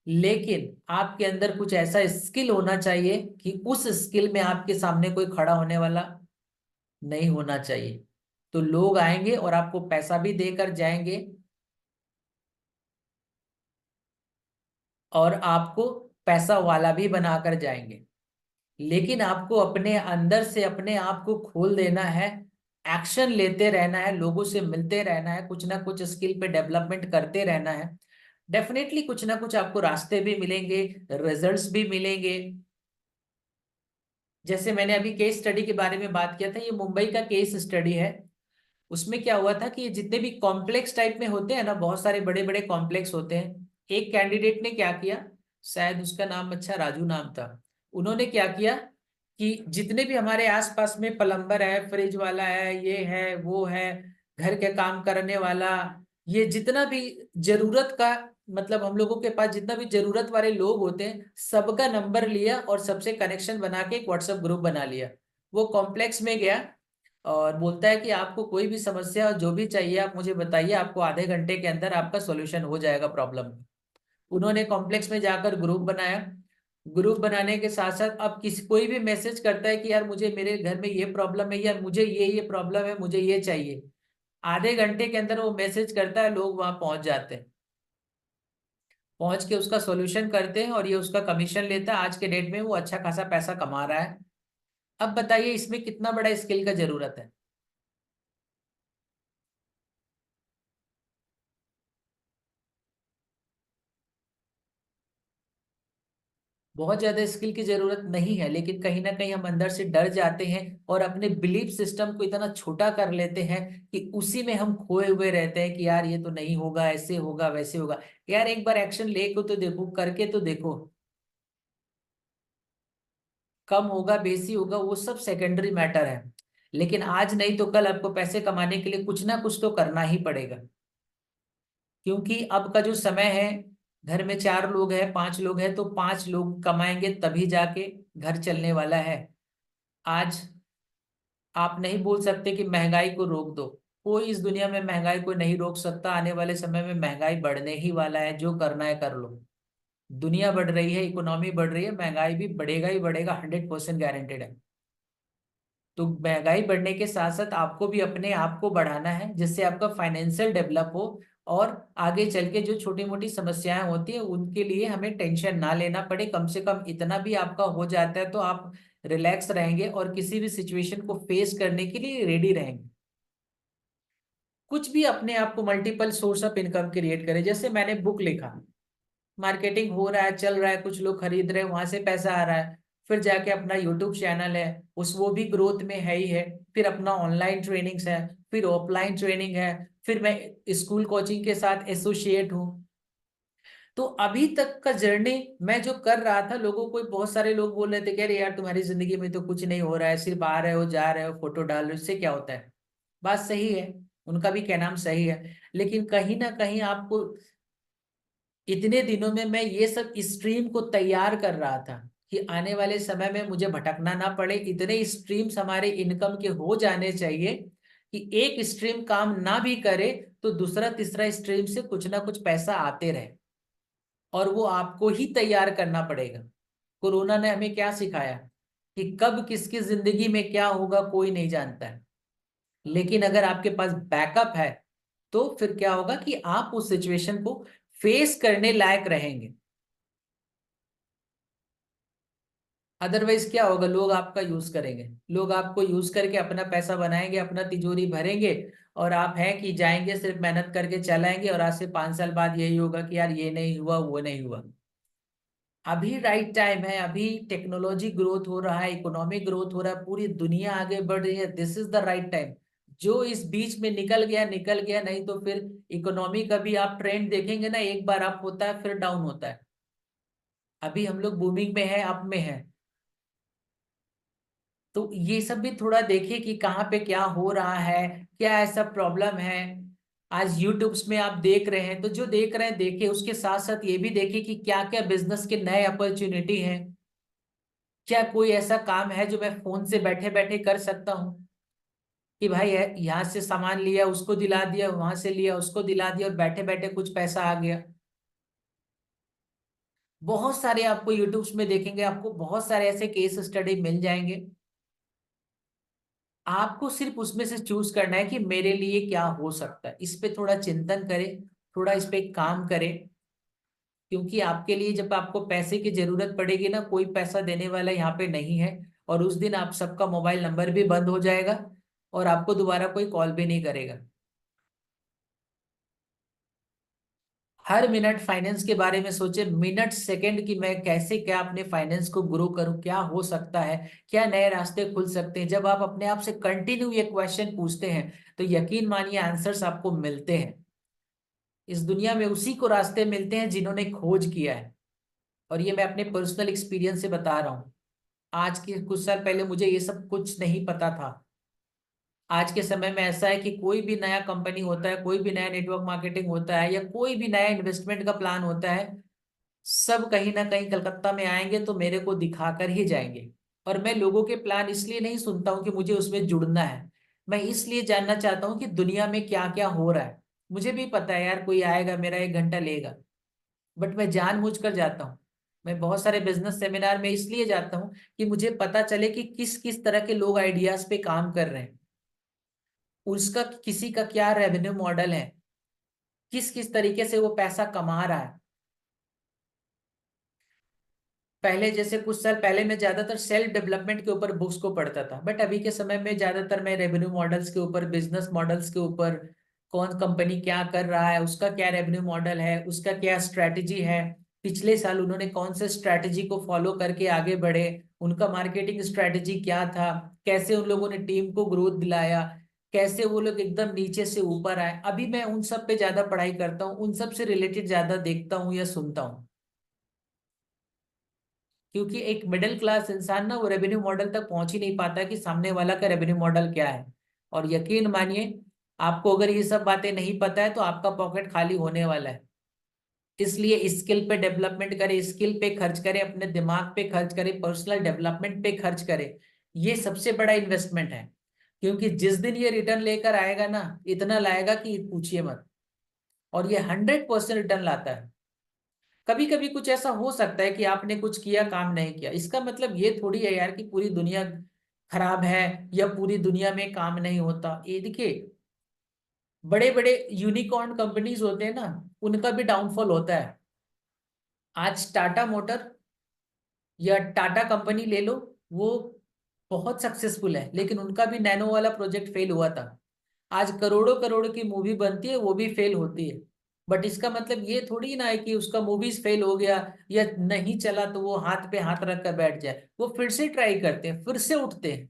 लेकिन आपके अंदर कुछ ऐसा स्किल होना चाहिए कि उस स्किल में आपके सामने कोई खड़ा होने वाला नहीं होना चाहिए। तो लोग आएंगे और आपको पैसा भी देकर जाएंगे, और आपको पैसा वाला भी बनाकर जाएंगे। लेकिन आपको अपने अंदर से अपने आप को खोल देना है, एक्शन लेते रहना है, लोगों से मिलते रहना है, कुछ ना कुछ स्किल पे डेवलपमेंट करते रहना है। डेफिनेटली कुछ ना कुछ आपको रास्ते भी मिलेंगे, रिजल्ट्स भी मिलेंगे। जैसे मैंने अभी केस स्टडी के बारे में बात किया था, ये मुंबई का केस स्टडी है। उसमें क्या हुआ था कि ये जितने भी कॉम्प्लेक्स टाइप में होते हैं ना, बहुत सारे बड़े बड़े कॉम्प्लेक्स होते हैं। एक कैंडिडेट ने क्या किया, शायद उसका नाम अच्छा राजू नाम था। उन्होंने क्या किया कि जितने भी हमारे आसपास में प्लम्बर है, फ्रिज वाला है, ये है वो है, घर के काम करने वाला, ये जितना भी जरूरत का, मतलब हम लोगों के पास जितना भी जरूरत वाले लोग होते हैं, सबका नंबर लिया और सबसे कनेक्शन बना के एक व्हाट्सएप ग्रुप बना लिया। वो कॉम्प्लेक्स में गया और बोलता है कि आपको कोई भी समस्या जो भी चाहिए आप मुझे बताइए, आपको आधे घंटे के अंदर आपका सॉल्यूशन हो जाएगा प्रॉब्लम। उन्होंने कॉम्प्लेक्स में जाकर ग्रुप बनाया। ग्रुप बनाने के साथ साथ अब किसी कोई भी मैसेज करता है कि यार मुझे मेरे घर में ये प्रॉब्लम है, या मुझे ये प्रॉब्लम है, मुझे ये चाहिए, आधे घंटे के अंदर वो मैसेज करता है, लोग वहां पहुंच जाते हैं, पहुंच के उसका सॉल्यूशन करते हैं और ये उसका कमीशन लेता है। आज के डेट में वो अच्छा खासा पैसा कमा रहा है। अब बताइए इसमें कितना बड़ा स्किल का जरूरत है। बहुत ज्यादा स्किल की जरूरत नहीं है, लेकिन कहीं ना कहीं हम अंदर से डर जाते हैं और अपने बिलीफ सिस्टम को इतना छोटा कर लेते हैं कि उसी में हम खोए हुए रहते हैं कि यार ये तो नहीं होगा, ऐसे होगा वैसे होगा। यार एक बार एक्शन लेके तो देखो, करके तो देखो। कम होगा बेसी होगा वो सब सेकेंडरी मैटर है, लेकिन आज नहीं तो कल आपको पैसे कमाने के लिए कुछ ना कुछ तो करना ही पड़ेगा। क्योंकि अब का जो समय है, घर में 4 लोग हैं, 5 लोग हैं, तो 5 लोग कमाएंगे तभी जाके घर चलने वाला है। आज आप नहीं बोल सकते कि महंगाई को रोक दो। कोई इस दुनिया में महंगाई को नहीं रोक सकता। आने वाले समय में महंगाई बढ़ने ही वाला है, जो करना है कर लो। दुनिया बढ़ रही है, इकोनॉमी बढ़ रही है, महंगाई भी बढ़ेगा ही बढ़ेगा, 100% गारंटेड है। तो महंगाई बढ़ने के साथ साथ आपको भी अपने आप को बढ़ाना है, जिससे आपका फाइनेंशियल डेवलप हो। और आगे चल के जो छोटी मोटी समस्याएं होती है उनके लिए हमें टेंशन ना लेना पड़े। कम से कम इतना भी आपका हो जाता है तो आप रिलैक्स रहेंगे और किसी भी सिचुएशन को फेस करने के लिए रेडी रहेंगे। कुछ भी अपने आप को multiple source of income create करें। जैसे मैंने बुक लिखा, मार्केटिंग हो रहा है, चल रहा है, कुछ लोग खरीद रहे हैं, वहां से पैसा आ रहा है। फिर जाके अपना यूट्यूब चैनल है, उस वो भी ग्रोथ में है ही है। फिर अपना ऑनलाइन ट्रेनिंग्स है, फिर ऑफलाइन ट्रेनिंग है। फिर मैं स्कूल कोचिंग के साथ एसोसिएट हूँ। तो अभी तक का जर्नी मैं जो कर रहा था, लोगों को बहुत सारे लोग बोल रहे थे कि अरे यार तुम्हारी जिंदगी में तो कुछ नहीं हो रहा है, सिर्फ आ रहे हो जा रहे हो, फोटो डाल रहे हो, इससे क्या होता है। बात सही है, उनका भी कहना सही है। लेकिन कहीं ना कहीं आपको, इतने दिनों में मैं ये सब स्ट्रीम को तैयार कर रहा था कि आने वाले समय में मुझे भटकना ना पड़े। इतने स्ट्रीम्स हमारे इनकम के हो जाने चाहिए कि एक स्ट्रीम काम ना भी करे तो दूसरा तीसरा स्ट्रीम से कुछ ना कुछ पैसा आते रहे। और वो आपको ही तैयार करना पड़ेगा। कोरोना ने हमें क्या सिखाया कि कब किसकी जिंदगी में क्या होगा कोई नहीं जानता है। लेकिन अगर आपके पास बैकअप है तो फिर क्या होगा कि आप उस सिचुएशन को फेस करने लायक रहेंगे। अदरवाइज क्या होगा, लोग आपका यूज करेंगे, लोग आपको यूज करके अपना पैसा बनाएंगे, अपना तिजोरी भरेंगे। और आप हैं कि जाएंगे सिर्फ मेहनत करके चलाएंगे, और आज से 5 साल बाद यही होगा कि यार ये नहीं हुआ वो नहीं हुआ। अभी राइट टाइम है, अभी टेक्नोलॉजी ग्रोथ हो रहा है, इकोनॉमिक ग्रोथ हो रहा है, पूरी दुनिया आगे बढ़ रही है। This is the right time. जो इस बीच में निकल गया निकल गया, नहीं तो फिर इकोनॉमी का भी आप ट्रेंड देखेंगे ना, एक बार अप होता है फिर डाउन होता है। अभी हम लोग बूमिंग में है, अप में है। तो ये सब भी थोड़ा देखिए कि कहाँ पे क्या हो रहा है, क्या ऐसा प्रॉब्लम है। आज यूट्यूब्स में आप देख रहे हैं तो जो देख रहे हैं देखिए, उसके साथ साथ ये भी देखिए कि क्या क्या बिजनेस के नए अपॉर्चुनिटी हैं। क्या कोई ऐसा काम है जो मैं फोन से बैठे बैठे कर सकता हूँ कि भाई यहाँ से सामान लिया उसको दिला दिया, वहां से लिया उसको दिला दिया, और बैठे बैठे कुछ पैसा आ गया। बहुत सारे आपको यूट्यूब्स में देखेंगे, आपको बहुत सारे ऐसे केस स्टडी मिल जाएंगे। आपको सिर्फ उसमें से चूज करना है कि मेरे लिए क्या हो सकता है। इस पे थोड़ा चिंतन करें, थोड़ा इस पे काम करें। क्योंकि आपके लिए जब आपको पैसे की जरूरत पड़ेगी ना, कोई पैसा देने वाला यहाँ पे नहीं है। और उस दिन आप सबका मोबाइल नंबर भी बंद हो जाएगा और आपको दोबारा कोई कॉल भी नहीं करेगा। हर मिनट फाइनेंस के बारे में सोचे, मिनट सेकंड की मैं कैसे क्या अपने फाइनेंस को ग्रो करूं, क्या हो सकता है, क्या नए रास्ते खुल सकते हैं। जब आप अपने आप से कंटिन्यू ये क्वेश्चन पूछते हैं तो यकीन मानिए आंसर्स आपको मिलते हैं। इस दुनिया में उसी को रास्ते मिलते हैं जिन्होंने खोज किया है। और ये मैं अपने पर्सनल एक्सपीरियंस से बता रहा हूँ। आज के कुछ साल पहले मुझे ये सब कुछ नहीं पता था। आज के समय में ऐसा है कि कोई भी नया कंपनी होता है, कोई भी नया नेटवर्क मार्केटिंग होता है, या कोई भी नया इन्वेस्टमेंट का प्लान होता है, सब कहीं ना कहीं कलकत्ता में आएंगे तो मेरे को दिखाकर ही जाएंगे। और मैं लोगों के प्लान इसलिए नहीं सुनता हूँ कि मुझे उसमें जुड़ना है। मैं इसलिए जानना चाहता हूँ कि दुनिया में क्या क्या हो रहा है। मुझे भी पता है यार, कोई आएगा मेरा 1 घंटा लेगा, बट मैं जानबूझकर जाता हूँ। मैं बहुत सारे बिजनेस सेमिनार में इसलिए जाता हूँ कि मुझे पता चले कि किस किस तरह के लोग आइडियाज पे काम कर रहे हैं, उसका किसी का क्या रेवेन्यू मॉडल है, किस किस तरीके से वो पैसा कमा रहा है। पहले जैसे कुछ साल पहले मैं ज्यादातर सेल्फ डेवलपमेंट के ऊपर बुक्स को पढ़ता था, बट अभी के समय में ज्यादातर मैं रेवेन्यू मॉडल्स के ऊपर, बिजनेस मॉडल्स के ऊपर, कौन कंपनी क्या कर रहा है, उसका क्या रेवेन्यू मॉडल है, उसका क्या स्ट्रेटेजी है, पिछले साल उन्होंने कौन से स्ट्रैटेजी को फॉलो करके आगे बढ़े, उनका मार्केटिंग स्ट्रैटेजी क्या था, कैसे उन लोगों ने टीम को ग्रोथ दिलाया, कैसे वो लोग एकदम नीचे से ऊपर आए। अभी मैं उन सब पे ज्यादा पढ़ाई करता हूँ, उन सब से रिलेटेड ज्यादा देखता हूँ या सुनता हूँ। क्योंकि एक मिडिल क्लास इंसान ना वो रेवेन्यू मॉडल तक पहुंच ही नहीं पाता कि सामने वाला का रेवेन्यू मॉडल क्या है। और यकीन मानिए, आपको अगर ये सब बातें नहीं पता है तो आपका पॉकेट खाली होने वाला है। इसलिए स्किल पे डेवलपमेंट करें, स्किल पे खर्च करें, अपने दिमाग पे खर्च करें, पर्सनल डेवलपमेंट पे खर्च करें। ये सबसे बड़ा इन्वेस्टमेंट है। क्योंकि जिस दिन ये रिटर्न लेकर आएगा ना, इतना लाएगा कि पूछिए मत। और ये 100% रिटर्न लाता है। कभी कभी कुछ ऐसा हो सकता है कि आपने कुछ किया, काम नहीं किया, इसका मतलब ये थोड़ी है यार कि पूरी दुनिया खराब है या पूरी दुनिया में काम नहीं होता। ये देखिए, बड़े बड़े यूनिकॉर्न कंपनीज होते हैं ना, उनका भी डाउनफॉल होता है। आज टाटा मोटर या टाटा कंपनी ले लो, वो बहुत सक्सेसफुल है, लेकिन उनका भी नैनो वाला प्रोजेक्ट फेल हुआ था। आज करोड़ों करोड़ की मूवी बनती है, वो भी फेल होती है। बट इसका मतलब ये थोड़ी ना है कि उसका मूवीज फेल हो गया या नहीं चला तो वो हाथ पे हाथ रख कर बैठ जाए। वो फिर से ट्राई करते हैं, फिर से उठते हैं।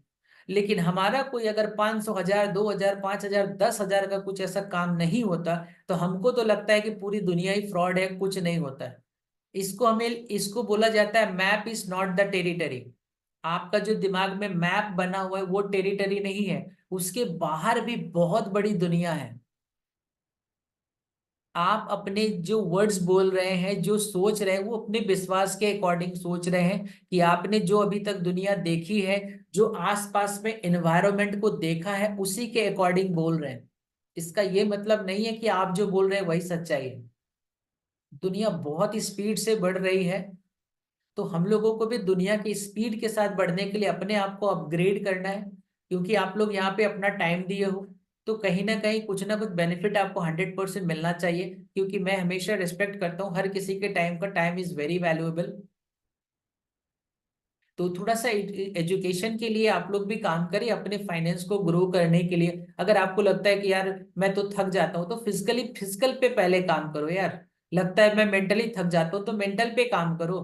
लेकिन हमारा कोई अगर 500, 1000, 2000, 5000, 10,000 का कुछ ऐसा काम नहीं होता, तो हमको तो लगता है कि पूरी दुनिया ही फ्रॉड है, कुछ नहीं होता है। इसको बोला जाता है map is not the territory. आपका जो दिमाग में मैप बना हुआ है वो टेरिटरी नहीं है, उसके बाहर भी बहुत बड़ी दुनिया है। आप अपने जो वर्ड्स बोल रहे हैं, जो सोच रहे हैं, वो अपने विश्वास के अकॉर्डिंग सोच रहे हैं कि आपने जो अभी तक दुनिया देखी है, जो आसपास में एनवायरनमेंट को देखा है, उसी के अकॉर्डिंग बोल रहे हैं। इसका ये मतलब नहीं है कि आप जो बोल रहे हैं वही सच्चाई है। दुनिया बहुत स्पीड से बढ़ रही है, तो हम लोगों को भी दुनिया की स्पीड के साथ बढ़ने के लिए अपने आप को अपग्रेड करना है। क्योंकि आप लोग यहाँ पे अपना टाइम दिए हो, तो कहीं ना कुछ बेनिफिट आपको 100% मिलना चाहिए। क्योंकि मैं हमेशा रिस्पेक्ट करता हूँ हर किसी के टाइम का, टाइम इज वेरी वैल्यूएबल। तो थोड़ा सा एजुकेशन के लिए आप लोग भी काम करें, अपने फाइनेंस को ग्रो करने के लिए। अगर आपको लगता है कि यार मैं तो थक जाता हूँ, तो फिजिकल पे पहले काम करो यार। लगता है मैं मेंटली थक जाता हूँ, तो मेंटल पे काम करो।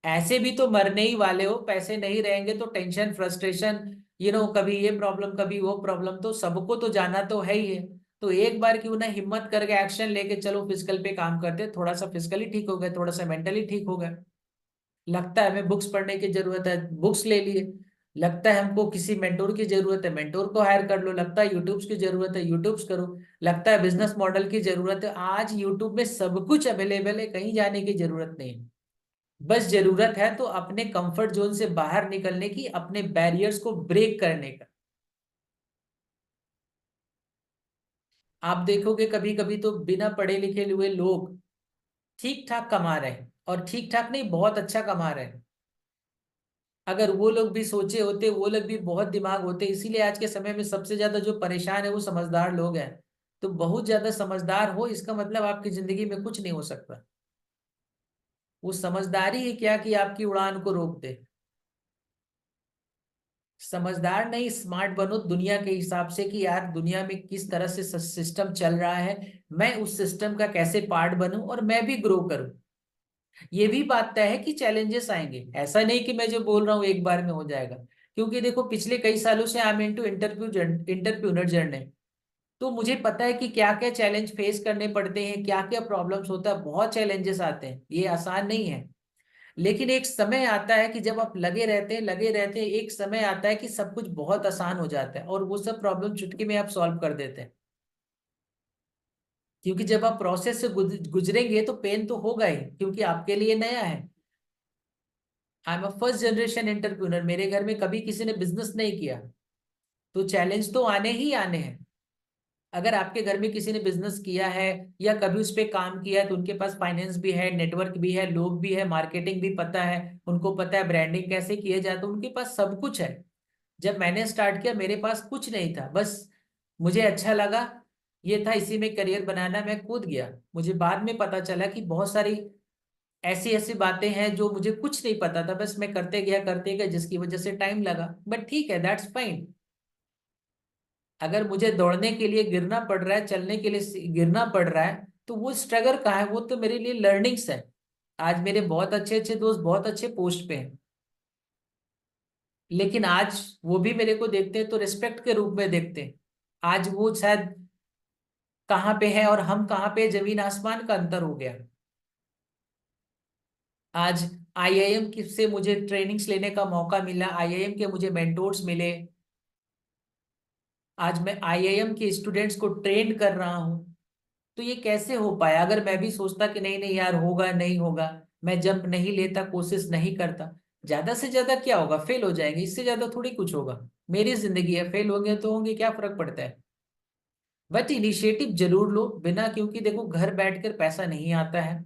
ऐसे भी तो मरने ही वाले हो, पैसे नहीं रहेंगे तो टेंशन, फ्रस्ट्रेशन, कभी ये प्रॉब्लम कभी वो प्रॉब्लम, तो सबको तो जाना तो है ही है। तो एक बार क्यों ना हिम्मत करके एक्शन लेके चलो, फिजिकल पे काम करते, थोड़ा सा फिजिकली ठीक हो गए, थोड़ा सा मेंटली ठीक हो गए। लगता है हमें बुक्स पढ़ने की जरूरत है, बुक्स ले लिए। लगता है हमको किसी मेंटोर की जरूरत है, मेंटोर को हायर कर लो। लगता है यूट्यूब्स की जरूरत है, यूट्यूब्स करो। लगता है बिजनेस मॉडल की जरूरत है, आज यूट्यूब में सब कुछ अवेलेबल है, कहीं जाने की जरूरत नहीं है। बस जरूरत है तो अपने कंफर्ट जोन से बाहर निकलने की, अपने बैरियर्स को ब्रेक करने का। आप देखोगे कभी कभी तो बिना पढ़े लिखे हुए लोग ठीक ठाक कमा रहे हैं, और ठीक ठाक नहीं, बहुत अच्छा कमा रहे हैं। अगर वो लोग भी सोचे होते, वो लोग भी बहुत दिमाग होते। इसीलिए आज के समय में सबसे ज्यादा जो परेशान है वो समझदार लोग हैं। तो बहुत ज्यादा समझदार हो, इसका मतलब आपकी जिंदगी में कुछ नहीं हो सकता। वो समझदारी है क्या कि आपकी उड़ान को रोक दे। समझदार नहीं, स्मार्ट बनो दुनिया के हिसाब से कि यार दुनिया में किस तरह से सिस्टम चल रहा है, मैं उस सिस्टम का कैसे पार्ट बनूं और मैं भी ग्रो करूं। ये भी बात तय है कि चैलेंजेस आएंगे, ऐसा नहीं कि मैं जो बोल रहा हूँ एक बार में हो जाएगा। क्योंकि देखो पिछले कई सालों से आई एम इनटू इंटरप्यूनर जर्नी। तो मुझे पता है कि क्या क्या चैलेंज फेस करने पड़ते हैं, क्या क्या प्रॉब्लम्स होता है, बहुत चैलेंजेस आते हैं, ये आसान नहीं है। लेकिन एक समय आता है कि जब आप लगे रहते हैं, एक समय आता है कि सब कुछ बहुत आसान हो जाता है और वो सब प्रॉब्लम चुटकी में आप सॉल्व कर देते हैं। क्योंकि जब आप प्रोसेस से गुजरेंगे तो पेन तो होगा ही, क्योंकि आपके लिए नया है। I am a first generation entrepreneur, मेरे घर में कभी किसी ने बिजनेस नहीं किया। तो चैलेंज तो आने ही आने हैं। अगर आपके घर में किसी ने बिजनेस किया है या कभी उस पर काम किया है, तो उनके पास फाइनेंस भी है, नेटवर्क भी है, लोग भी है, मार्केटिंग भी पता है, उनको पता है ब्रांडिंग कैसे किए जाते, उनके पास सब कुछ है। जब मैंने स्टार्ट किया मेरे पास कुछ नहीं था, बस मुझे अच्छा लगा, ये था, इसी में करियर बनाना, मैं कूद गया। मुझे बाद में पता चला कि बहुत सारी ऐसी ऐसी बातें हैं जो मुझे कुछ नहीं पता था, बस मैं करते गया, जिसकी वजह से टाइम लगा। बट ठीक है, दैट्स फाइन। अगर मुझे दौड़ने के लिए गिरना पड़ रहा है, चलने के लिए गिरना पड़ रहा है, तो वो स्ट्रगल कहाँ है? वो तो मेरे लिए लर्निंग्स है। आज मेरे बहुत अच्छे अच्छे दोस्त बहुत अच्छे पोस्ट पे हैं, लेकिन आज वो भी मेरे को देखते हैं तो रिस्पेक्ट के रूप में देखते हैं। आज वो शायद कहाँ पे है और हम कहाँ पे, जमीन आसमान का अंतर हो गया। आज आईआईएम से मुझे ट्रेनिंग्स लेने का मौका मिला, आईआईएम के मुझे मेंटोर्स मिले। आज मैं आईआईएम के स्टूडेंट्स को ट्रेन कर रहा हूँ। तो ये कैसे हो पाया? अगर मैं भी सोचता कि नहीं नहीं यार होगा नहीं होगा, मैं जंप नहीं लेता, कोशिश नहीं करता, ज्यादा से ज्यादा क्या होगा? फेल हो जाएंगे, इससे ज्यादा थोड़ी कुछ होगा। मेरी जिंदगी है, फेल होंगे तो होंगे, क्या फर्क पड़ता है? बट इनिशिएटिव जरूर लो बिना, क्योंकि देखो घर बैठकर पैसा नहीं आता है।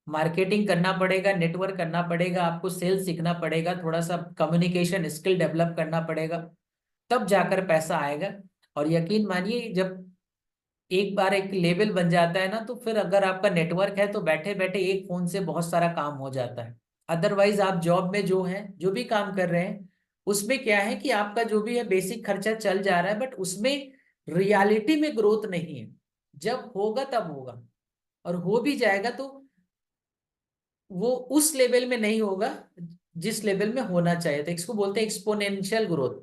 मार्केटिंग करना पड़ेगा, नेटवर्क करना पड़ेगा, आपको सेल्स सीखना पड़ेगा, थोड़ा सा कम्युनिकेशन स्किल डेवलप करना पड़ेगा, तब जाकर पैसा आएगा। और यकीन मानिए, जब एक बार एक लेवल बन जाता है ना, तो फिर अगर आपका नेटवर्क है तो बैठे बैठे एक फोन से बहुत सारा काम हो जाता है। अदरवाइज आप जॉब में जो है, जो भी काम कर रहे हैं, उसमें क्या है कि आपका जो भी है बेसिक खर्चा चल जा रहा है, बट उसमें रियलिटी में ग्रोथ नहीं है। जब होगा तब होगा, और हो भी जाएगा तो वो उस लेवल में नहीं होगा जिस लेवल में होना चाहिए। तो इसको बोलते हैं एक्सपोनेंशियल ग्रोथ।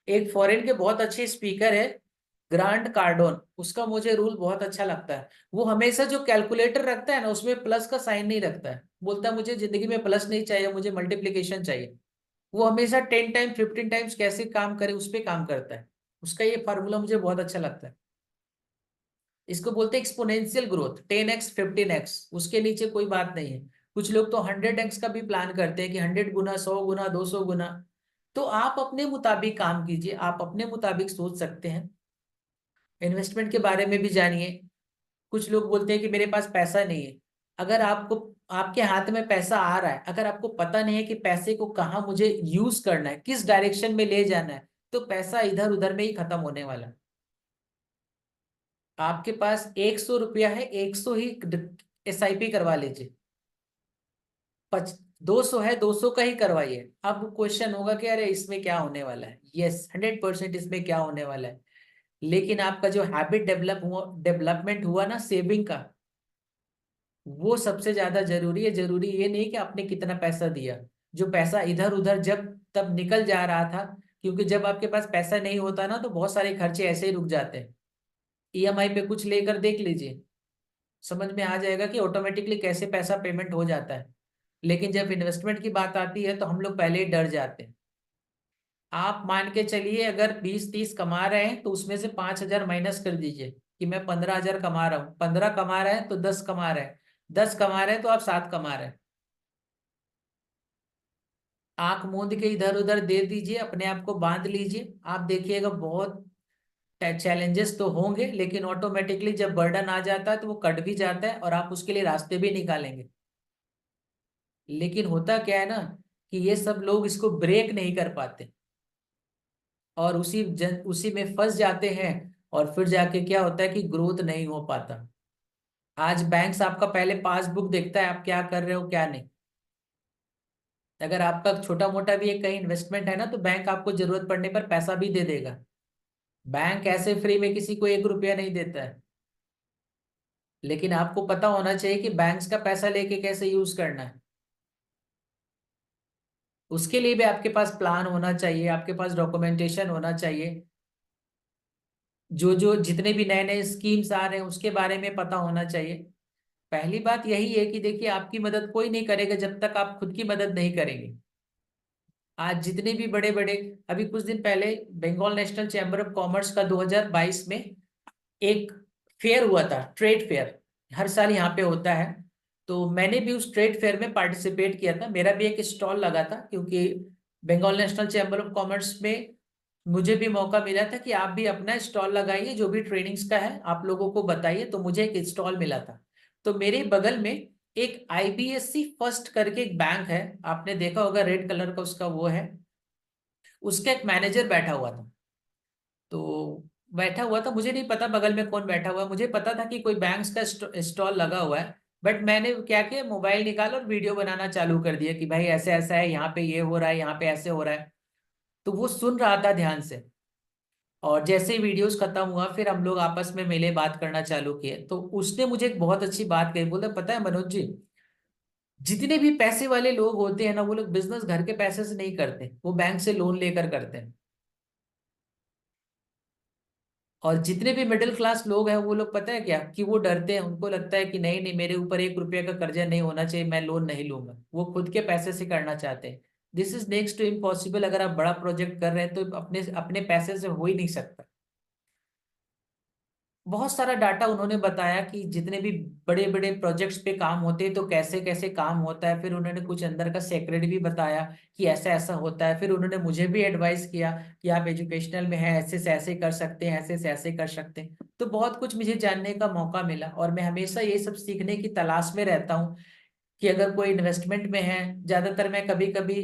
एक फॉरेन के बहुत अच्छे स्पीकर है, ग्रांट कार्डोन, उसका मुझे रूल बहुत अच्छा लगता है। वो हमेशा जो कैलकुलेटर रखता है ना, उसमें प्लस का साइन नहीं रखता है। बोलता है मुझे जिंदगी में प्लस नहीं चाहिए, मुझे मल्टीप्लीकेशन चाहिए। वो हमेशा 10 टाइम 15 टाइम्स कैसे काम करे उस पर काम करता है। उसका ये फार्मूला मुझे बहुत अच्छा लगता है। इसको बोलते हैं एक्सपोनेंशियल ग्रोथ, 10x 15x, उसके नीचे कोई बात नहीं है। कुछ लोग तो 100x का भी प्लान करते हैं कि 100 गुना, 100 गुना, 200 गुना। तो आप अपने मुताबिक काम कीजिए, आप अपने मुताबिक सोच सकते हैं। इन्वेस्टमेंट के बारे में भी जानिए। कुछ लोग बोलते हैं कि मेरे पास पैसा नहीं है। अगर आपको, आपके हाथ में पैसा आ रहा है, अगर आपको पता नहीं है कि पैसे को कहाँ मुझे यूज करना है, किस डायरेक्शन में ले जाना है, तो पैसा इधर उधर में ही खत्म होने वाला है। आपके पास 100 रुपया है, 100 ही एसआईपी करवा लीजिए। पच 200 है, 200 का ही करवाइए। अब क्वेश्चन होगा कि अरे इसमें क्या होने वाला है? यस, 100% इसमें क्या होने वाला है। लेकिन आपका जो हैबिट डेवलपमेंट हुआ ना सेविंग का, वो सबसे ज्यादा जरूरी है। जरूरी ये नहीं कि आपने कितना पैसा दिया। जो पैसा इधर उधर जब तब निकल जा रहा था, क्योंकि जब आपके पास पैसा नहीं होता ना, तो बहुत सारे खर्चे ऐसे ही रुक जाते हैं। ईएमआई पे कुछ लेकर देख लीजिए, समझ में आ जाएगा कि ऑटोमेटिकली कैसे पैसा पेमेंट हो जाता है। लेकिन जब इन्वेस्टमेंट की बात आती है तो हम लोग पहले ही डर जाते हैं। आप मान के चलिए, अगर 20-30 कमा रहे हैं तो उसमें से 5,000 माइनस कर दीजिए कि मैं 15,000 कमा रहा हूँ। 15 कमा रहे हैं तो 10 कमा रहे हैं, 10 कमा रहे हैं तो आप 7 कमा रहे हैं। आंख मूंद के इधर उधर दे दीजिए, अपने आप को बांध लीजिए, आप देखिएगा बहुत चैलेंजेस तो होंगे, लेकिन ऑटोमेटिकली जब बर्डन आ जाता है तो वो कट भी जाता है और आप उसके लिए रास्ते भी निकालेंगे। लेकिन होता क्या है ना, कि ये सब लोग इसको ब्रेक नहीं कर पाते और उसी में फंस जाते हैं। और फिर जाके क्या होता है कि ग्रोथ नहीं हो पाता। आज बैंक्स आपका पहले पासबुक देखता है, आप क्या कर रहे हो क्या नहीं। अगर आपका छोटा मोटा भी एक कहीं इन्वेस्टमेंट है ना, तो बैंक आपको जरूरत पड़ने पर पैसा भी दे देगा। बैंक ऐसे फ्री में किसी को 1 रुपया नहीं देता है। लेकिन आपको पता होना चाहिए कि बैंक्स का पैसा लेके कैसे यूज करना है। उसके लिए भी आपके पास प्लान होना चाहिए, आपके पास डॉक्यूमेंटेशन होना चाहिए। जो जो जितने भी नए नए स्कीम्स आ रहे हैं उसके बारे में पता होना चाहिए। पहली बात यही है कि देखिए, आपकी मदद कोई नहीं करेगा जब तक आप खुद की मदद नहीं करेंगे। आज जितने भी बड़े बड़े, अभी कुछ दिन पहले Bengal National Chamber of Commerce का 2022 में एक फेयर हुआ था, ट्रेड फेयर। हर साल यहाँ पे होता है। तो मैंने भी उस ट्रेड फेयर में पार्टिसिपेट किया था, मेरा भी एक स्टॉल लगा था, क्योंकि Bengal National Chamber of Commerce में मुझे भी मौका मिला था कि आप भी अपना स्टॉल लगाइए, जो भी ट्रेनिंग्स का है आप लोगों को बताइए। तो मुझे एक स्टॉल मिला था। तो मेरे बगल में एक आईबीएससी फर्स्ट करके एक बैंक है, आपने देखा होगा, रेड कलर का उसका वो है, उसका एक मैनेजर बैठा हुआ था। तो बैठा हुआ था, मुझे नहीं पता बगल में कौन बैठा हुआ है, मुझे पता था कि कोई बैंक्स का स्टॉल लगा हुआ है। बट मैंने क्या किया, मोबाइल निकाला और वीडियो बनाना चालू कर दिया कि भाई ऐसे ऐसा है, यहाँ पे ये हो रहा है, यहाँ पे ऐसे हो रहा है। तो वो सुन रहा था ध्यान से। और जैसे ही वीडियोस खत्म हुआ फिर हम लोग आपस में मिले, बात करना चालू किए, तो उसने मुझे एक बहुत अच्छी बात कही। बोला पता है मनोज जी, जितने भी पैसे वाले लोग होते हैं ना, वो लोग बिजनेस घर के पैसे से नहीं करते, वो बैंक से लोन लेकर करते हैं। और जितने भी मिडिल क्लास लोग हैं वो लोग पता है क्या, कि वो डरते हैं, उनको लगता है कि नहीं नहीं मेरे ऊपर 1 रुपये का कर्जा नहीं होना चाहिए, मैं लोन नहीं लूंगा, वो खुद के पैसे से करना चाहते हैं। This is next to impossible. अगर आप बड़ा प्रोजेक्ट कर रहे हैं तो अपने अपने पैसे से हो ही नहीं सकता। बहुत सारा डाटा उन्होंने बताया कि जितने भी बड़े बड़े प्रोजेक्ट्स पे काम होते हैं तो कैसे कैसे काम होता है। फिर उन्होंने कुछ अंदर का सेक्रेट भी बताया कि ऐसा ऐसा होता है। फिर उन्होंने मुझे भी एडवाइस किया कि आप एजुकेशनल में हैं, ऐसे से ऐसे कर सकते हैं, ऐसे से ऐसे कर सकते हैं। तो बहुत कुछ मुझे जानने का मौका मिला, और मैं हमेशा ये सब सीखने की तलाश में रहता हूँ कि अगर कोई इन्वेस्टमेंट में है, ज्यादातर मैं कभी कभी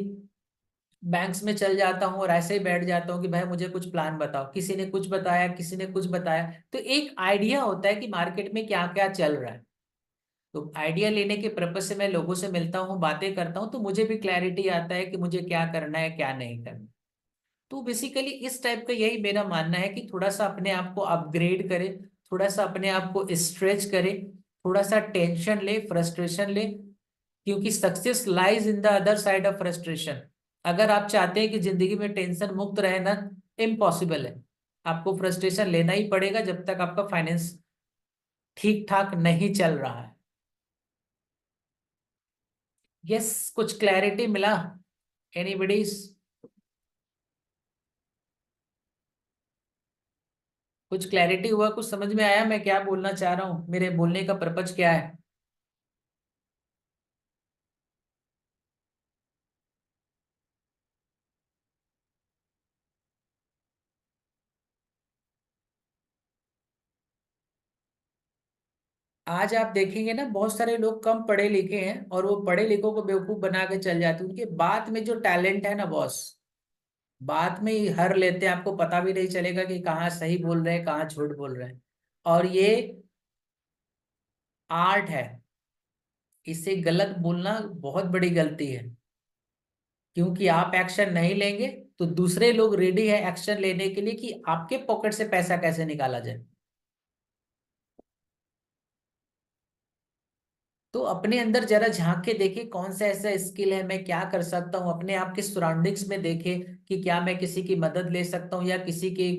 बैंक्स में चल जाता हूँ और ऐसे ही बैठ जाता हूँ कि भाई मुझे कुछ प्लान बताओ, किसी ने कुछ बताया, किसी ने कुछ बताया, तो एक आइडिया होता है कि मार्केट में क्या क्या चल रहा है। तो आइडिया लेने के पर्पज से मैं लोगों से मिलता हूँ, बातें करता हूँ, तो मुझे भी क्लैरिटी आता है कि मुझे क्या करना है क्या नहीं करना। तो बेसिकली इस टाइप का यही मेरा मानना है कि थोड़ा सा अपने आप को अपग्रेड करें, थोड़ा सा अपने आप को स्ट्रेच करें, थोड़ा सा टेंशन ले, फ्रस्ट्रेशन ले, क्योंकि success lies in the other side of frustration. अगर आप चाहते हैं कि जिंदगी में टेंशन मुक्त रहे ना, इम्पॉसिबल है। आपको फ्रस्ट्रेशन लेना ही पड़ेगा जब तक आपका फाइनेंस ठीक ठाक नहीं चल रहा है। यस, कुछ क्लैरिटी मिला? एनीबडीज? कुछ क्लैरिटी हुआ, कुछ समझ में आया मैं क्या बोलना चाह रहा हूँ, मेरे बोलने का पर्पज क्या है? आज आप देखेंगे ना, बहुत सारे लोग कम पढ़े लिखे हैं और वो पढ़े लिखों को बेवकूफ बना के चल जाते हैं। उनके बात में जो टैलेंट है ना बॉस, बात में ही हर लेते हैं, आपको पता भी नहीं चलेगा कि कहाँ सही बोल रहे हैं कहाँ झूठ बोल रहे हैं। और ये आर्ट है, इससे गलत बोलना बहुत बड़ी गलती है। क्योंकि आप एक्शन नहीं लेंगे तो दूसरे लोग रेडी है एक्शन लेने के लिए कि आपके पॉकेट से पैसा कैसे निकाला जाए। तो अपने अंदर जरा झांक के देखे कौन सा ऐसा स्किल है, मैं क्या कर सकता हूँ। अपने आप के सराउंडिंग्स में देखे कि क्या मैं किसी की मदद ले सकता हूँ, या किसी के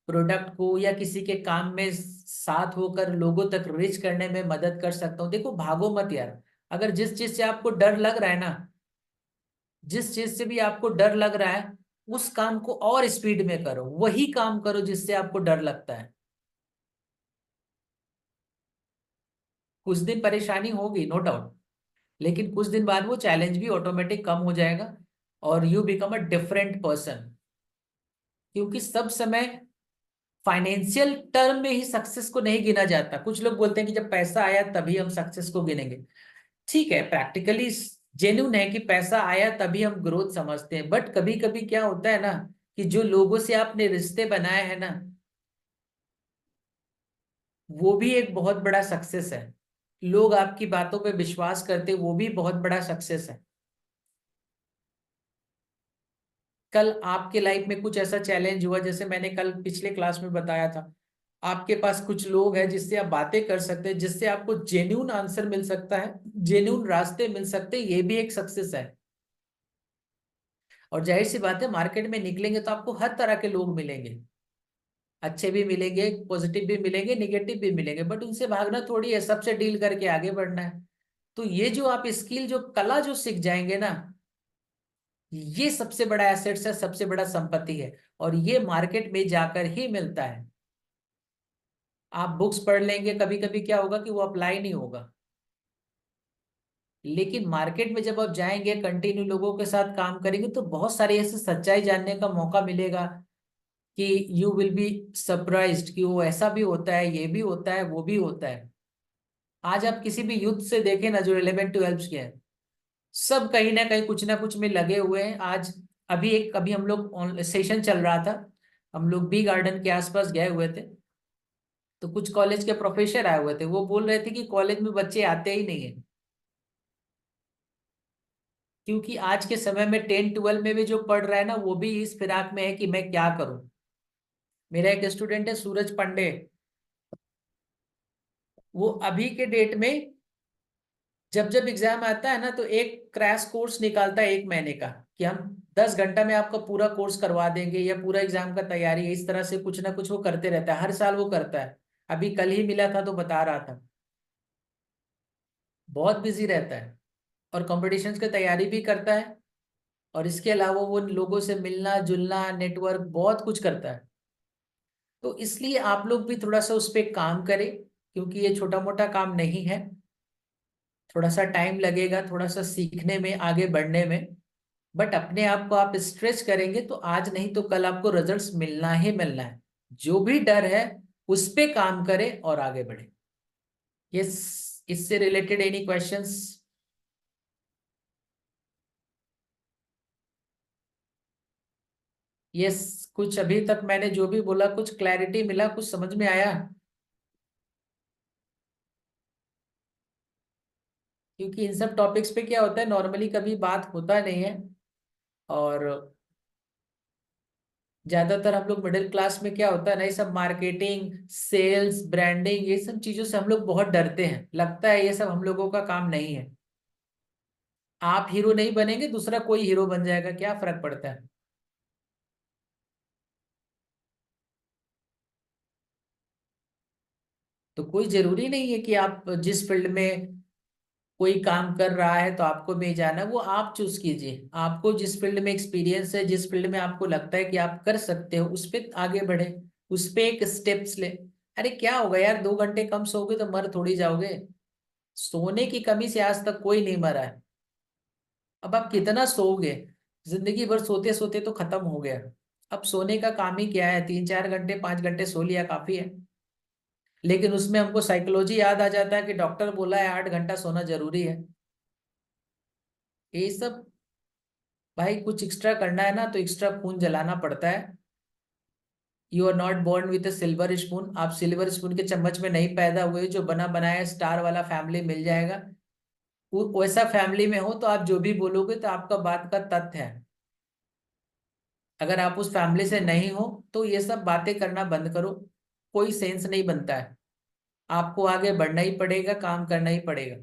प्रोडक्ट को या किसी के काम में साथ होकर लोगों तक रीच करने में मदद कर सकता हूँ। देखो भागो मत यार। अगर जिस चीज से आपको डर लग रहा है ना, जिस चीज से भी आपको डर लग रहा है, उस काम को और स्पीड में करो, वही काम करो जिससे आपको डर लगता है। कुछ दिन परेशानी होगी, नो डाउट, लेकिन कुछ दिन बाद वो चैलेंज भी ऑटोमेटिक कम हो जाएगा और you become a different person. क्योंकि सब समय फाइनेंशियल टर्म में ही सक्सेस को नहीं गिना जाता। कुछ लोग बोलते हैं कि जब पैसा आया तभी हम सक्सेस को गिनेंगे। ठीक है, प्रैक्टिकली जेन्युइन है कि पैसा आया तभी हम ग्रोथ समझते हैं, बट कभी कभी क्या होता है ना, कि जो लोगों से आपने रिश्ते बनाए हैं ना, वो भी एक बहुत बड़ा सक्सेस है। लोग आपकी बातों पे विश्वास करते, वो भी बहुत बड़ा सक्सेस है। कल आपके लाइफ में कुछ ऐसा चैलेंज हुआ, जैसे मैंने कल पिछले क्लास में बताया था, आपके पास कुछ लोग हैं जिससे आप बातें कर सकते हैं, जिससे आपको जेन्यून आंसर मिल सकता है, जेन्यून रास्ते मिल सकते हैं, ये भी एक सक्सेस है। और जाहिर सी बात है, मार्केट में निकलेंगे तो आपको हर तरह के लोग मिलेंगे, अच्छे भी मिलेंगे, पॉजिटिव भी मिलेंगे, निगेटिव भी मिलेंगे, बट उनसे भागना थोड़ी है, सबसे डील करके आगे बढ़ना है। तो ये जो आप स्किल, जो कला जो सीख जाएंगे ना, ये सबसे बड़ा एसेट्स है, सबसे बड़ा संपत्ति है। और ये मार्केट में जाकर ही मिलता है। आप बुक्स पढ़ लेंगे, कभी कभी क्या होगा कि वो अप्लाई नहीं होगा, लेकिन मार्केट में जब आप जाएंगे, कंटिन्यू लोगों के साथ काम करेंगे, तो बहुत सारी ऐसी सच्चाई जानने का मौका मिलेगा कि यू विल बी सरप्राइज्ड कि वो ऐसा भी होता है, ये भी होता है, वो भी होता है। आज आप किसी भी यूथ से देखें ना जो 11 12 के हैं, सब कहीं ना कुछ में लगे हुए हैं। आज अभी हम लोग सेशन चल रहा था, हम लोग बी गार्डन के आसपास गए हुए थे, तो कुछ कॉलेज के प्रोफेसर आए हुए थे, वो बोल रहे थे कि कॉलेज में बच्चे आते ही नहीं है। क्योंकि आज के समय में 10 12 में भी जो पढ़ रहा है ना, वो भी इस फिराक में है कि मैं क्या करूं। मेरा एक स्टूडेंट है सूरज पांडे, वो अभी के डेट में जब जब एग्जाम आता है ना तो एक क्रैश कोर्स निकालता है 1 महीने का, कि हम 10 घंटा में आपका पूरा कोर्स करवा देंगे, या पूरा एग्जाम का तैयारी है, इस तरह से कुछ ना कुछ वो करते रहता है, हर साल वो करता है। अभी कल ही मिला था तो बता रहा था, बहुत बिजी रहता है, और कॉम्पिटिशन्स की तैयारी भी करता है, और इसके अलावा वो लोगों से मिलना जुलना, नेटवर्क, बहुत कुछ करता है। तो इसलिए आप लोग भी थोड़ा सा उस पर काम करें, क्योंकि ये छोटा मोटा काम नहीं है, थोड़ा सा टाइम लगेगा, थोड़ा सा सीखने में, आगे बढ़ने में। बट अपने आप को आप स्ट्रेच करेंगे तो आज नहीं तो कल आपको रिजल्ट्स मिलना ही मिलना है। जो भी डर है उस पे काम करें और आगे बढ़े। यस, इससे रिलेटेड एनी क्वेश्चंस? यस, कुछ अभी तक मैंने जो भी बोला कुछ क्लैरिटी मिला, कुछ समझ में आया? क्योंकि इन सब टॉपिक्स पे क्या होता है, नॉर्मली कभी बात होता नहीं है, और ज्यादातर हम लोग मिडिल क्लास में क्या होता है ना, ये सब मार्केटिंग, सेल्स, ब्रांडिंग, ये सब चीजों से हम लोग बहुत डरते हैं, लगता है ये सब हम लोगों का काम नहीं है। आप हीरो नहीं बनेंगे, दूसरा कोई हीरो बन जाएगा, क्या फर्क पड़ता है? तो कोई जरूरी नहीं है कि आप जिस फील्ड में कोई काम कर रहा है तो आपको में जाना, वो आप चूज कीजिए। आपको जिस फील्ड में एक्सपीरियंस है, जिस फील्ड में आपको लगता है कि आप कर सकते हो, उस पे आगे बढ़े, उस पे एक स्टेप्स ले। अरे क्या होगा यार, 2 घंटे कम सोओगे तो मर थोड़ी जाओगे। सोने की कमी से आज तक कोई नहीं मरा है। अब आप कितना सोओगे? जिंदगी भर सोते सोते तो खत्म हो गया। अब सोने का काम ही क्या है, 3-4 घंटे 5 घंटे सो लिया काफी है। लेकिन उसमें हमको साइकोलॉजी याद आ जाता है कि डॉक्टर बोला है 8 घंटा सोना जरूरी है। ये सब भाई, कुछ एक्स्ट्रा करना है ना तो एक्स्ट्रा खून जलाना पड़ता है। You are not born with silver spoon, आप सिल्वर स्पून के चम्मच में नहीं पैदा हुए जो बना बनाया स्टार वाला फैमिली मिल जाएगा। वैसा फैमिली में हो तो आप जो भी बोलोगे तो आपका बात का तथ्य है। अगर आप उस फैमिली से नहीं हो तो ये सब बातें करना बंद करो, कोई सेंस नहीं बनता है। आपको आगे बढ़ना ही पड़ेगा, काम करना ही पड़ेगा।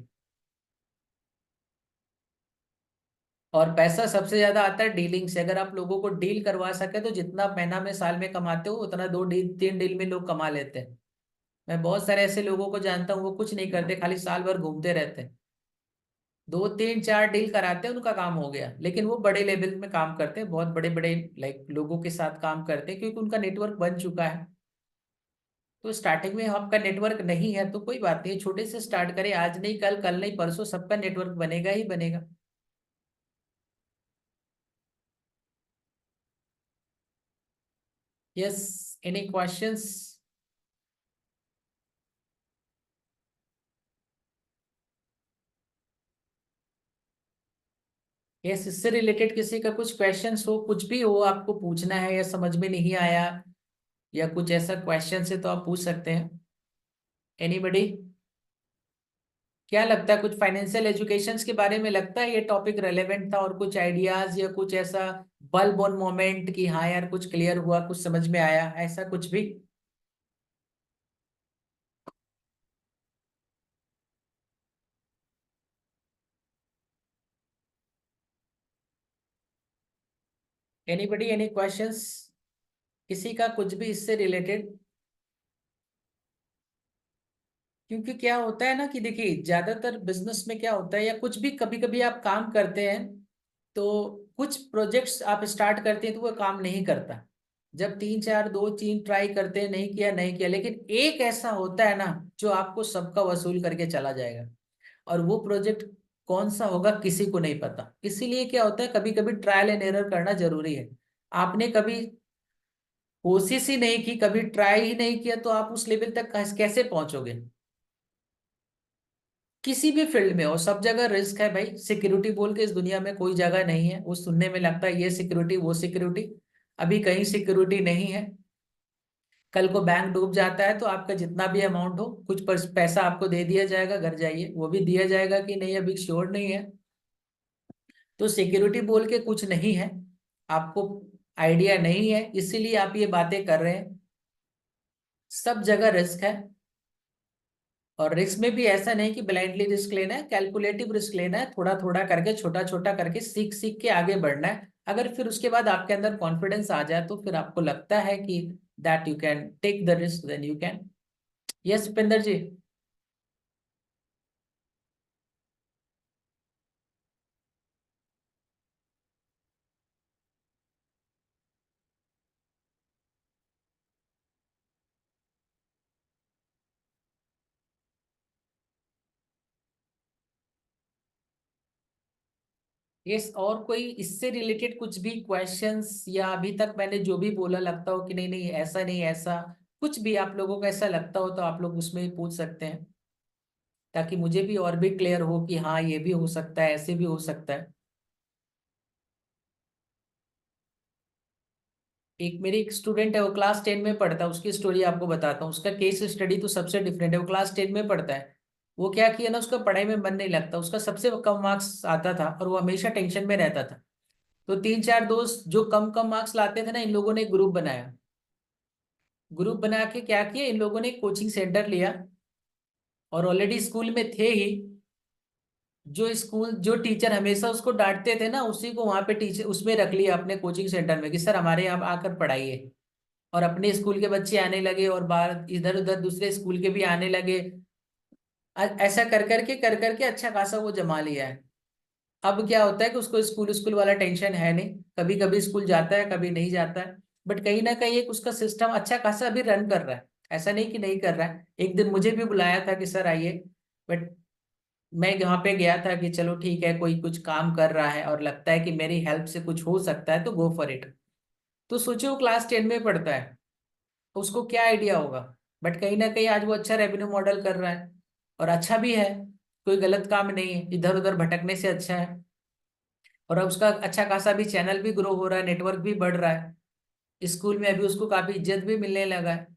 और पैसा सबसे ज्यादा आता है डीलिंग से। अगर आप लोगों को डील करवा सके तो जितना महीना में साल में कमाते हो उतना 2 डील 3 डील में लोग कमा लेते हैं। मैं बहुत सारे ऐसे लोगों को जानता हूँ, वो कुछ नहीं करते, खाली साल भर घूमते रहते हैं, 2 3 4 डील कराते हैं, उनका काम हो गया। लेकिन वो बड़े लेवल में काम करते हैं, बहुत बड़े बड़े लाइक लोगों के साथ काम करते हैं, क्योंकि उनका नेटवर्क बन चुका है। तो स्टार्टिंग में आपका नेटवर्क नहीं है तो कोई बात नहीं, छोटे से स्टार्ट करें, आज नहीं कल, कल नहीं परसों सबका नेटवर्क बनेगा ही बनेगा। Yes, any questions? यस, इससे रिलेटेड किसी का कुछ क्वेश्चंस हो, कुछ भी हो आपको पूछना है, या समझ में नहीं आया, या कुछ ऐसा क्वेश्चन है तो आप पूछ सकते हैं। एनीबडी? क्या लगता है, कुछ फाइनेंशियल एजुकेशंस के बारे में लगता है ये टॉपिक रेलेवेंट था, और कुछ आइडियाज या कुछ ऐसा बल्ब ऑन मोमेंट कि हाँ यार कुछ क्लियर हुआ, कुछ समझ में आया, ऐसा कुछ भी? Anybody, any questions? किसी का कुछ भी इससे रिलेटेड? क्योंकि क्या होता है ना कि देखिए, ज्यादातर बिजनेस में क्या होता है, या कुछ भी कभी कभी आप काम करते हैं तो कुछ प्रोजेक्ट्स आप स्टार्ट करते हैं तो वो काम नहीं करता। जब 3 4 2 3 ट्राई करते हैं, नहीं किया नहीं किया, लेकिन एक ऐसा होता है ना जो आपको सबका वसूल करके चला जाएगा। और वो प्रोजेक्ट कौन सा होगा किसी को नहीं पता। इसीलिए क्या होता है, कभी कभी ट्रायल एंड एरर करना जरूरी है। आपने कभी कोशिश ही नहीं की, कभी ट्राई ही नहीं किया, तो आप उस लेवल तक कैसे पहुंचोगे? किसी भी फील्ड में हो, सब जगह रिस्क है भाई। सिक्योरिटी बोल के इस दुनिया में कोई जगह नहीं है। वो सुनने में लगता है ये सिक्योरिटी वो सिक्योरिटी, अभी कहीं सिक्योरिटी नहीं है। कल को बैंक डूब जाता है तो आपका जितना भी अमाउंट हो, कुछ पैसा आपको दे दिया जाएगा, घर जाइए, वो भी दिया जाएगा कि नहीं अभी श्योर नहीं है। तो सिक्योरिटी बोल के कुछ नहीं है, आपको आइडिया नहीं है, इसीलिए आप ये बातें कर रहे हैं। सब जगह रिस्क है, और रिस्क में भी ऐसा नहीं कि ब्लाइंडली रिस्क लेना है, कैलकुलेटिव रिस्क लेना है, थोड़ा थोड़ा करके, छोटा छोटा करके, सीख सीख के आगे बढ़ना है। अगर फिर उसके बाद आपके अंदर कॉन्फिडेंस आ जाए, तो फिर आपको लगता है कि that you can take the risk, then you can. Yes Upendra ji. Yes, और कोई इससे रिलेटेड कुछ भी क्वेश्चंस, या अभी तक मैंने जो भी बोला लगता हो कि नहीं नहीं ऐसा नहीं ऐसा, कुछ भी आप लोगों को ऐसा लगता हो तो आप लोग उसमें ही पूछ सकते हैं, ताकि मुझे भी और भी क्लियर हो कि हाँ ये भी हो सकता है, ऐसे भी हो सकता है। एक मेरी एक स्टूडेंट है, वो क्लास 10 में पढ़ता है, उसकी स्टोरी आपको बताता हूँ। उसका केस स्टडी तो सबसे डिफरेंट है। वो क्लास 10 में पढ़ता है। वो क्या किया ना, उसका पढ़ाई में मन नहीं लगता, उसका सबसे कम मार्क्स आता था और वो हमेशा टेंशन में रहता था। तो तीन चार दोस्त जो कम कम मार्क्स लाते थे ना, इन लोगों ने एक ग्रुप बनाया। ग्रुप बना के क्या किया, इन लोगों ने कोचिंग सेंटर लिया, और ऑलरेडी स्कूल में थे ही। जो टीचर हमेशा उसको डांटते थे ना, उसी को वहां पे टीचर उसमें रख लिया अपने कोचिंग सेंटर में, कि सर हमारे यहाँ आकर पढ़ाइए। और अपने स्कूल के बच्चे आने लगे, और बाहर इधर उधर दूसरे स्कूल के भी आने लगे। ऐसा कर करके अच्छा खासा वो जमा लिया है। अब क्या होता है कि उसको स्कूल स्कूल वाला टेंशन है नहीं, कभी कभी स्कूल जाता है, कभी नहीं जाता है। बट कहीं ना कहीं एक उसका सिस्टम अच्छा खासा अभी रन कर रहा है। ऐसा नहीं कि नहीं कर रहा है। एक दिन मुझे भी बुलाया था कि सर आइए, बट मैं यहाँ पे गया था कि चलो ठीक है, कोई कुछ काम कर रहा है और लगता है कि मेरी हेल्प से कुछ हो सकता है, तो गो फॉर इट। तो सोचो, वो क्लास 10 में पढ़ता है, तो उसको क्या आइडिया होगा। बट कहीं ना कहीं आज वो अच्छा रेवेन्यू मॉडल कर रहा है, और अच्छा भी है। कोई गलत काम नहीं है, इधर उधर भटकने से अच्छा है। और अब उसका अच्छा खासा भी चैनल भी ग्रो हो रहा है, नेटवर्क भी बढ़ रहा है। स्कूल में अभी उसको काफी इज्जत भी मिलने लगा है।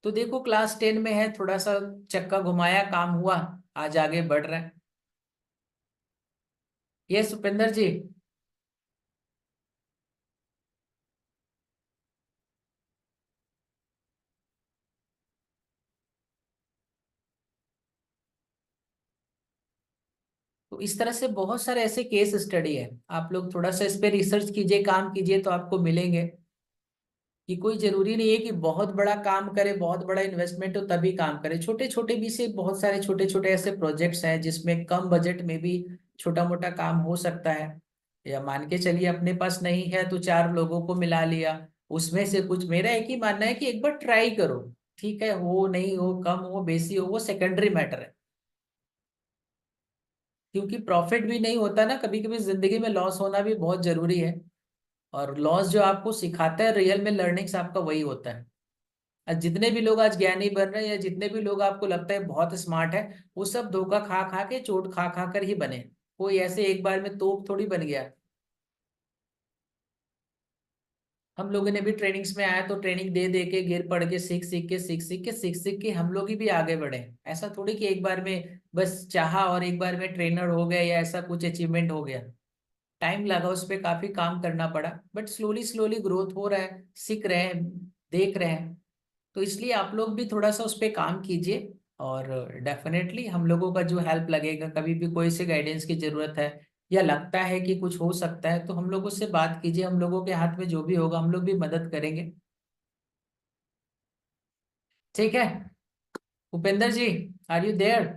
तो देखो, क्लास 10 में है, थोड़ा सा चक्का घुमाया, काम हुआ, आज आगे बढ़ रहा है। ये सुपेंद्र जी। तो इस तरह से बहुत सारे ऐसे केस स्टडी है। आप लोग थोड़ा सा इस पे रिसर्च कीजिए, काम कीजिए, तो आपको मिलेंगे। कि कोई जरूरी नहीं है कि बहुत बड़ा काम करे, बहुत बड़ा इन्वेस्टमेंट हो तभी काम करे। छोटे छोटे भी से बहुत सारे छोटे छोटे ऐसे प्रोजेक्ट्स हैं जिसमें कम बजट में भी छोटा मोटा काम हो सकता है। या मान के चलिए अपने पास नहीं है तो चार लोगों को मिला लिया, उसमें से कुछ। मेरा एक ही मानना है कि एक बार ट्राई करो। ठीक है, हो नहीं हो, कम हो बेसी हो, वो सेकेंडरी मैटर है। क्योंकि प्रॉफिट भी नहीं होता ना, कभी कभी जिंदगी में लॉस होना भी बहुत जरूरी है। और लॉस जो आपको सिखाता है रियल में लर्निंग्स, आपका वही होता है। आज जितने भी लोग आज ज्ञानी बन रहे हैं, या जितने भी लोग आपको लगता है बहुत स्मार्ट है, वो सब धोखा खा खा के, चोट खा खा कर ही बने। कोई ऐसे एक बार में तोप थोड़ी बन गया। हम लोगों ने भी ट्रेनिंग्स में आया तो ट्रेनिंग दे दे के, गिर पड़ के, सीख सीख के, सीख सीख के हम लोग ही भी आगे बढ़े। ऐसा थोड़ी कि एक बार में बस चाहा और एक बार में ट्रेनर हो गए, या ऐसा कुछ अचीवमेंट हो गया। टाइम लगा, उस पर काफी काम करना पड़ा, बट स्लोली स्लोली ग्रोथ हो रहा है, सीख रहे हैं, देख रहे हैं। तो इसलिए आप लोग भी थोड़ा सा उस पर काम कीजिए। और डेफिनेटली हम लोगों का जो हेल्प लगेगा, कभी भी कोई से गाइडेंस की जरूरत है, या लगता है कि कुछ हो सकता है, तो हम लोगों से बात कीजिए। हम लोगों के हाथ में जो भी होगा हम लोग भी मदद करेंगे। ठीक है उपेंद्र जी, आर यू देयर?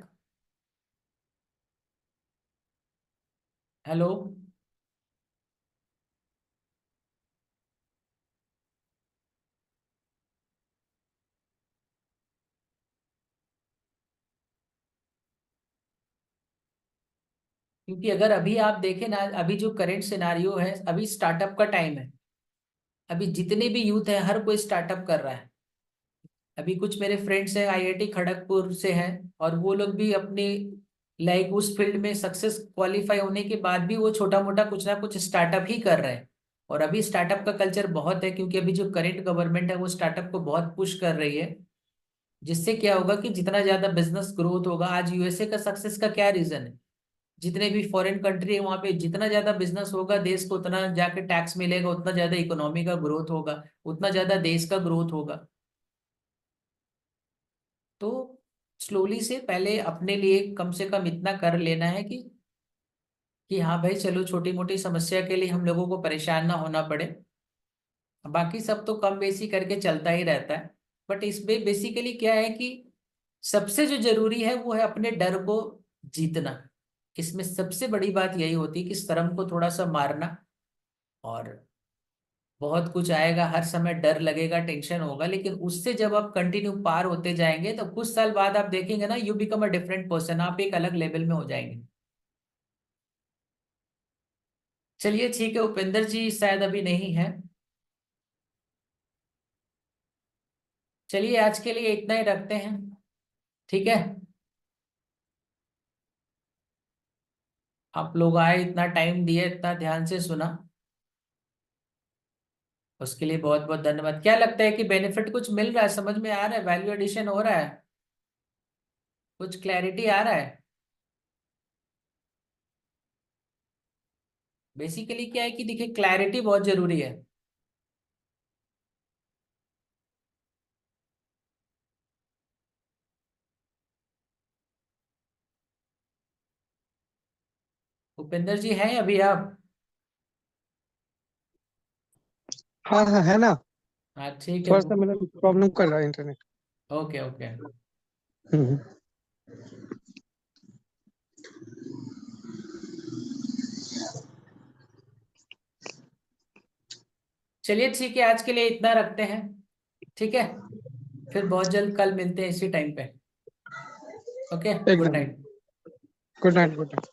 हेलो। क्योंकि अगर अभी आप देखें ना, अभी जो करंट सिनारियो है, अभी स्टार्टअप का टाइम है। अभी जितने भी यूथ है, हर कोई स्टार्टअप कर रहा है। अभी कुछ मेरे फ्रेंड्स हैं आईआईटी खड़गपुर से हैं, और वो लोग भी अपनी लाइक उस फील्ड में सक्सेस क्वालिफाई होने के बाद भी वो छोटा मोटा कुछ ना कुछ स्टार्टअप ही कर रहे हैं। और अभी स्टार्टअप का कल्चर बहुत है, क्योंकि अभी जो करंट गवर्नमेंट है वो स्टार्टअप को बहुत पुश कर रही है। जिससे क्या होगा कि जितना ज्यादा बिजनेस ग्रोथ होगा, आज यूएसए का सक्सेस का क्या रीजन है? जितने भी फॉरेन कंट्री है वहां पे जितना ज्यादा बिजनेस होगा देश को उतना जाके टैक्स मिलेगा, उतना ज्यादा इकोनॉमी का ग्रोथ होगा, उतना ज्यादा देश का ग्रोथ होगा। तो स्लोली से पहले अपने लिए कम से कम इतना कर लेना है कि हाँ भाई चलो छोटी मोटी समस्या के लिए हम लोगों को परेशान ना होना पड़े, बाकी सब तो कम बेसी करके चलता ही रहता है। बट इसमें बेसिकली क्या है कि सबसे जो जरूरी है वो है अपने डर को जीतना। इसमें सबसे बड़ी बात यही होती है कि शर्म को थोड़ा सा मारना। और बहुत कुछ आएगा, हर समय डर लगेगा, टेंशन होगा, लेकिन उससे जब आप कंटिन्यू पार होते जाएंगे तो कुछ साल बाद आप देखेंगे ना, you become a different person, आप एक अलग लेवल में हो जाएंगे। चलिए ठीक है, उपेंद्र जी शायद अभी नहीं है। चलिए आज के लिए इतना ही रखते हैं, ठीक है। आप लोग आए, इतना टाइम दिए, इतना ध्यान से सुना, उसके लिए बहुत बहुत धन्यवाद। क्या लगता है कि बेनिफिट कुछ मिल रहा है, समझ में आ रहा है, वैल्यू एडिशन हो रहा है, कुछ क्लैरिटी आ रहा है? बेसिकली क्या है कि देखिए क्लैरिटी बहुत जरूरी है। उपेंद्र जी हैं अभी आप? हाँ हाँ है ना। हाँ ठीक है। थोड़ा सा मेरा प्रॉब्लम कर रहा है इंटरनेट। Okay okay. हम्म। चलिए ठीक है, आज के लिए इतना रखते हैं, ठीक है। फिर बहुत जल्द कल मिलते हैं इसी टाइम पे। ओके, गुड एकदम। Night. Good night good night.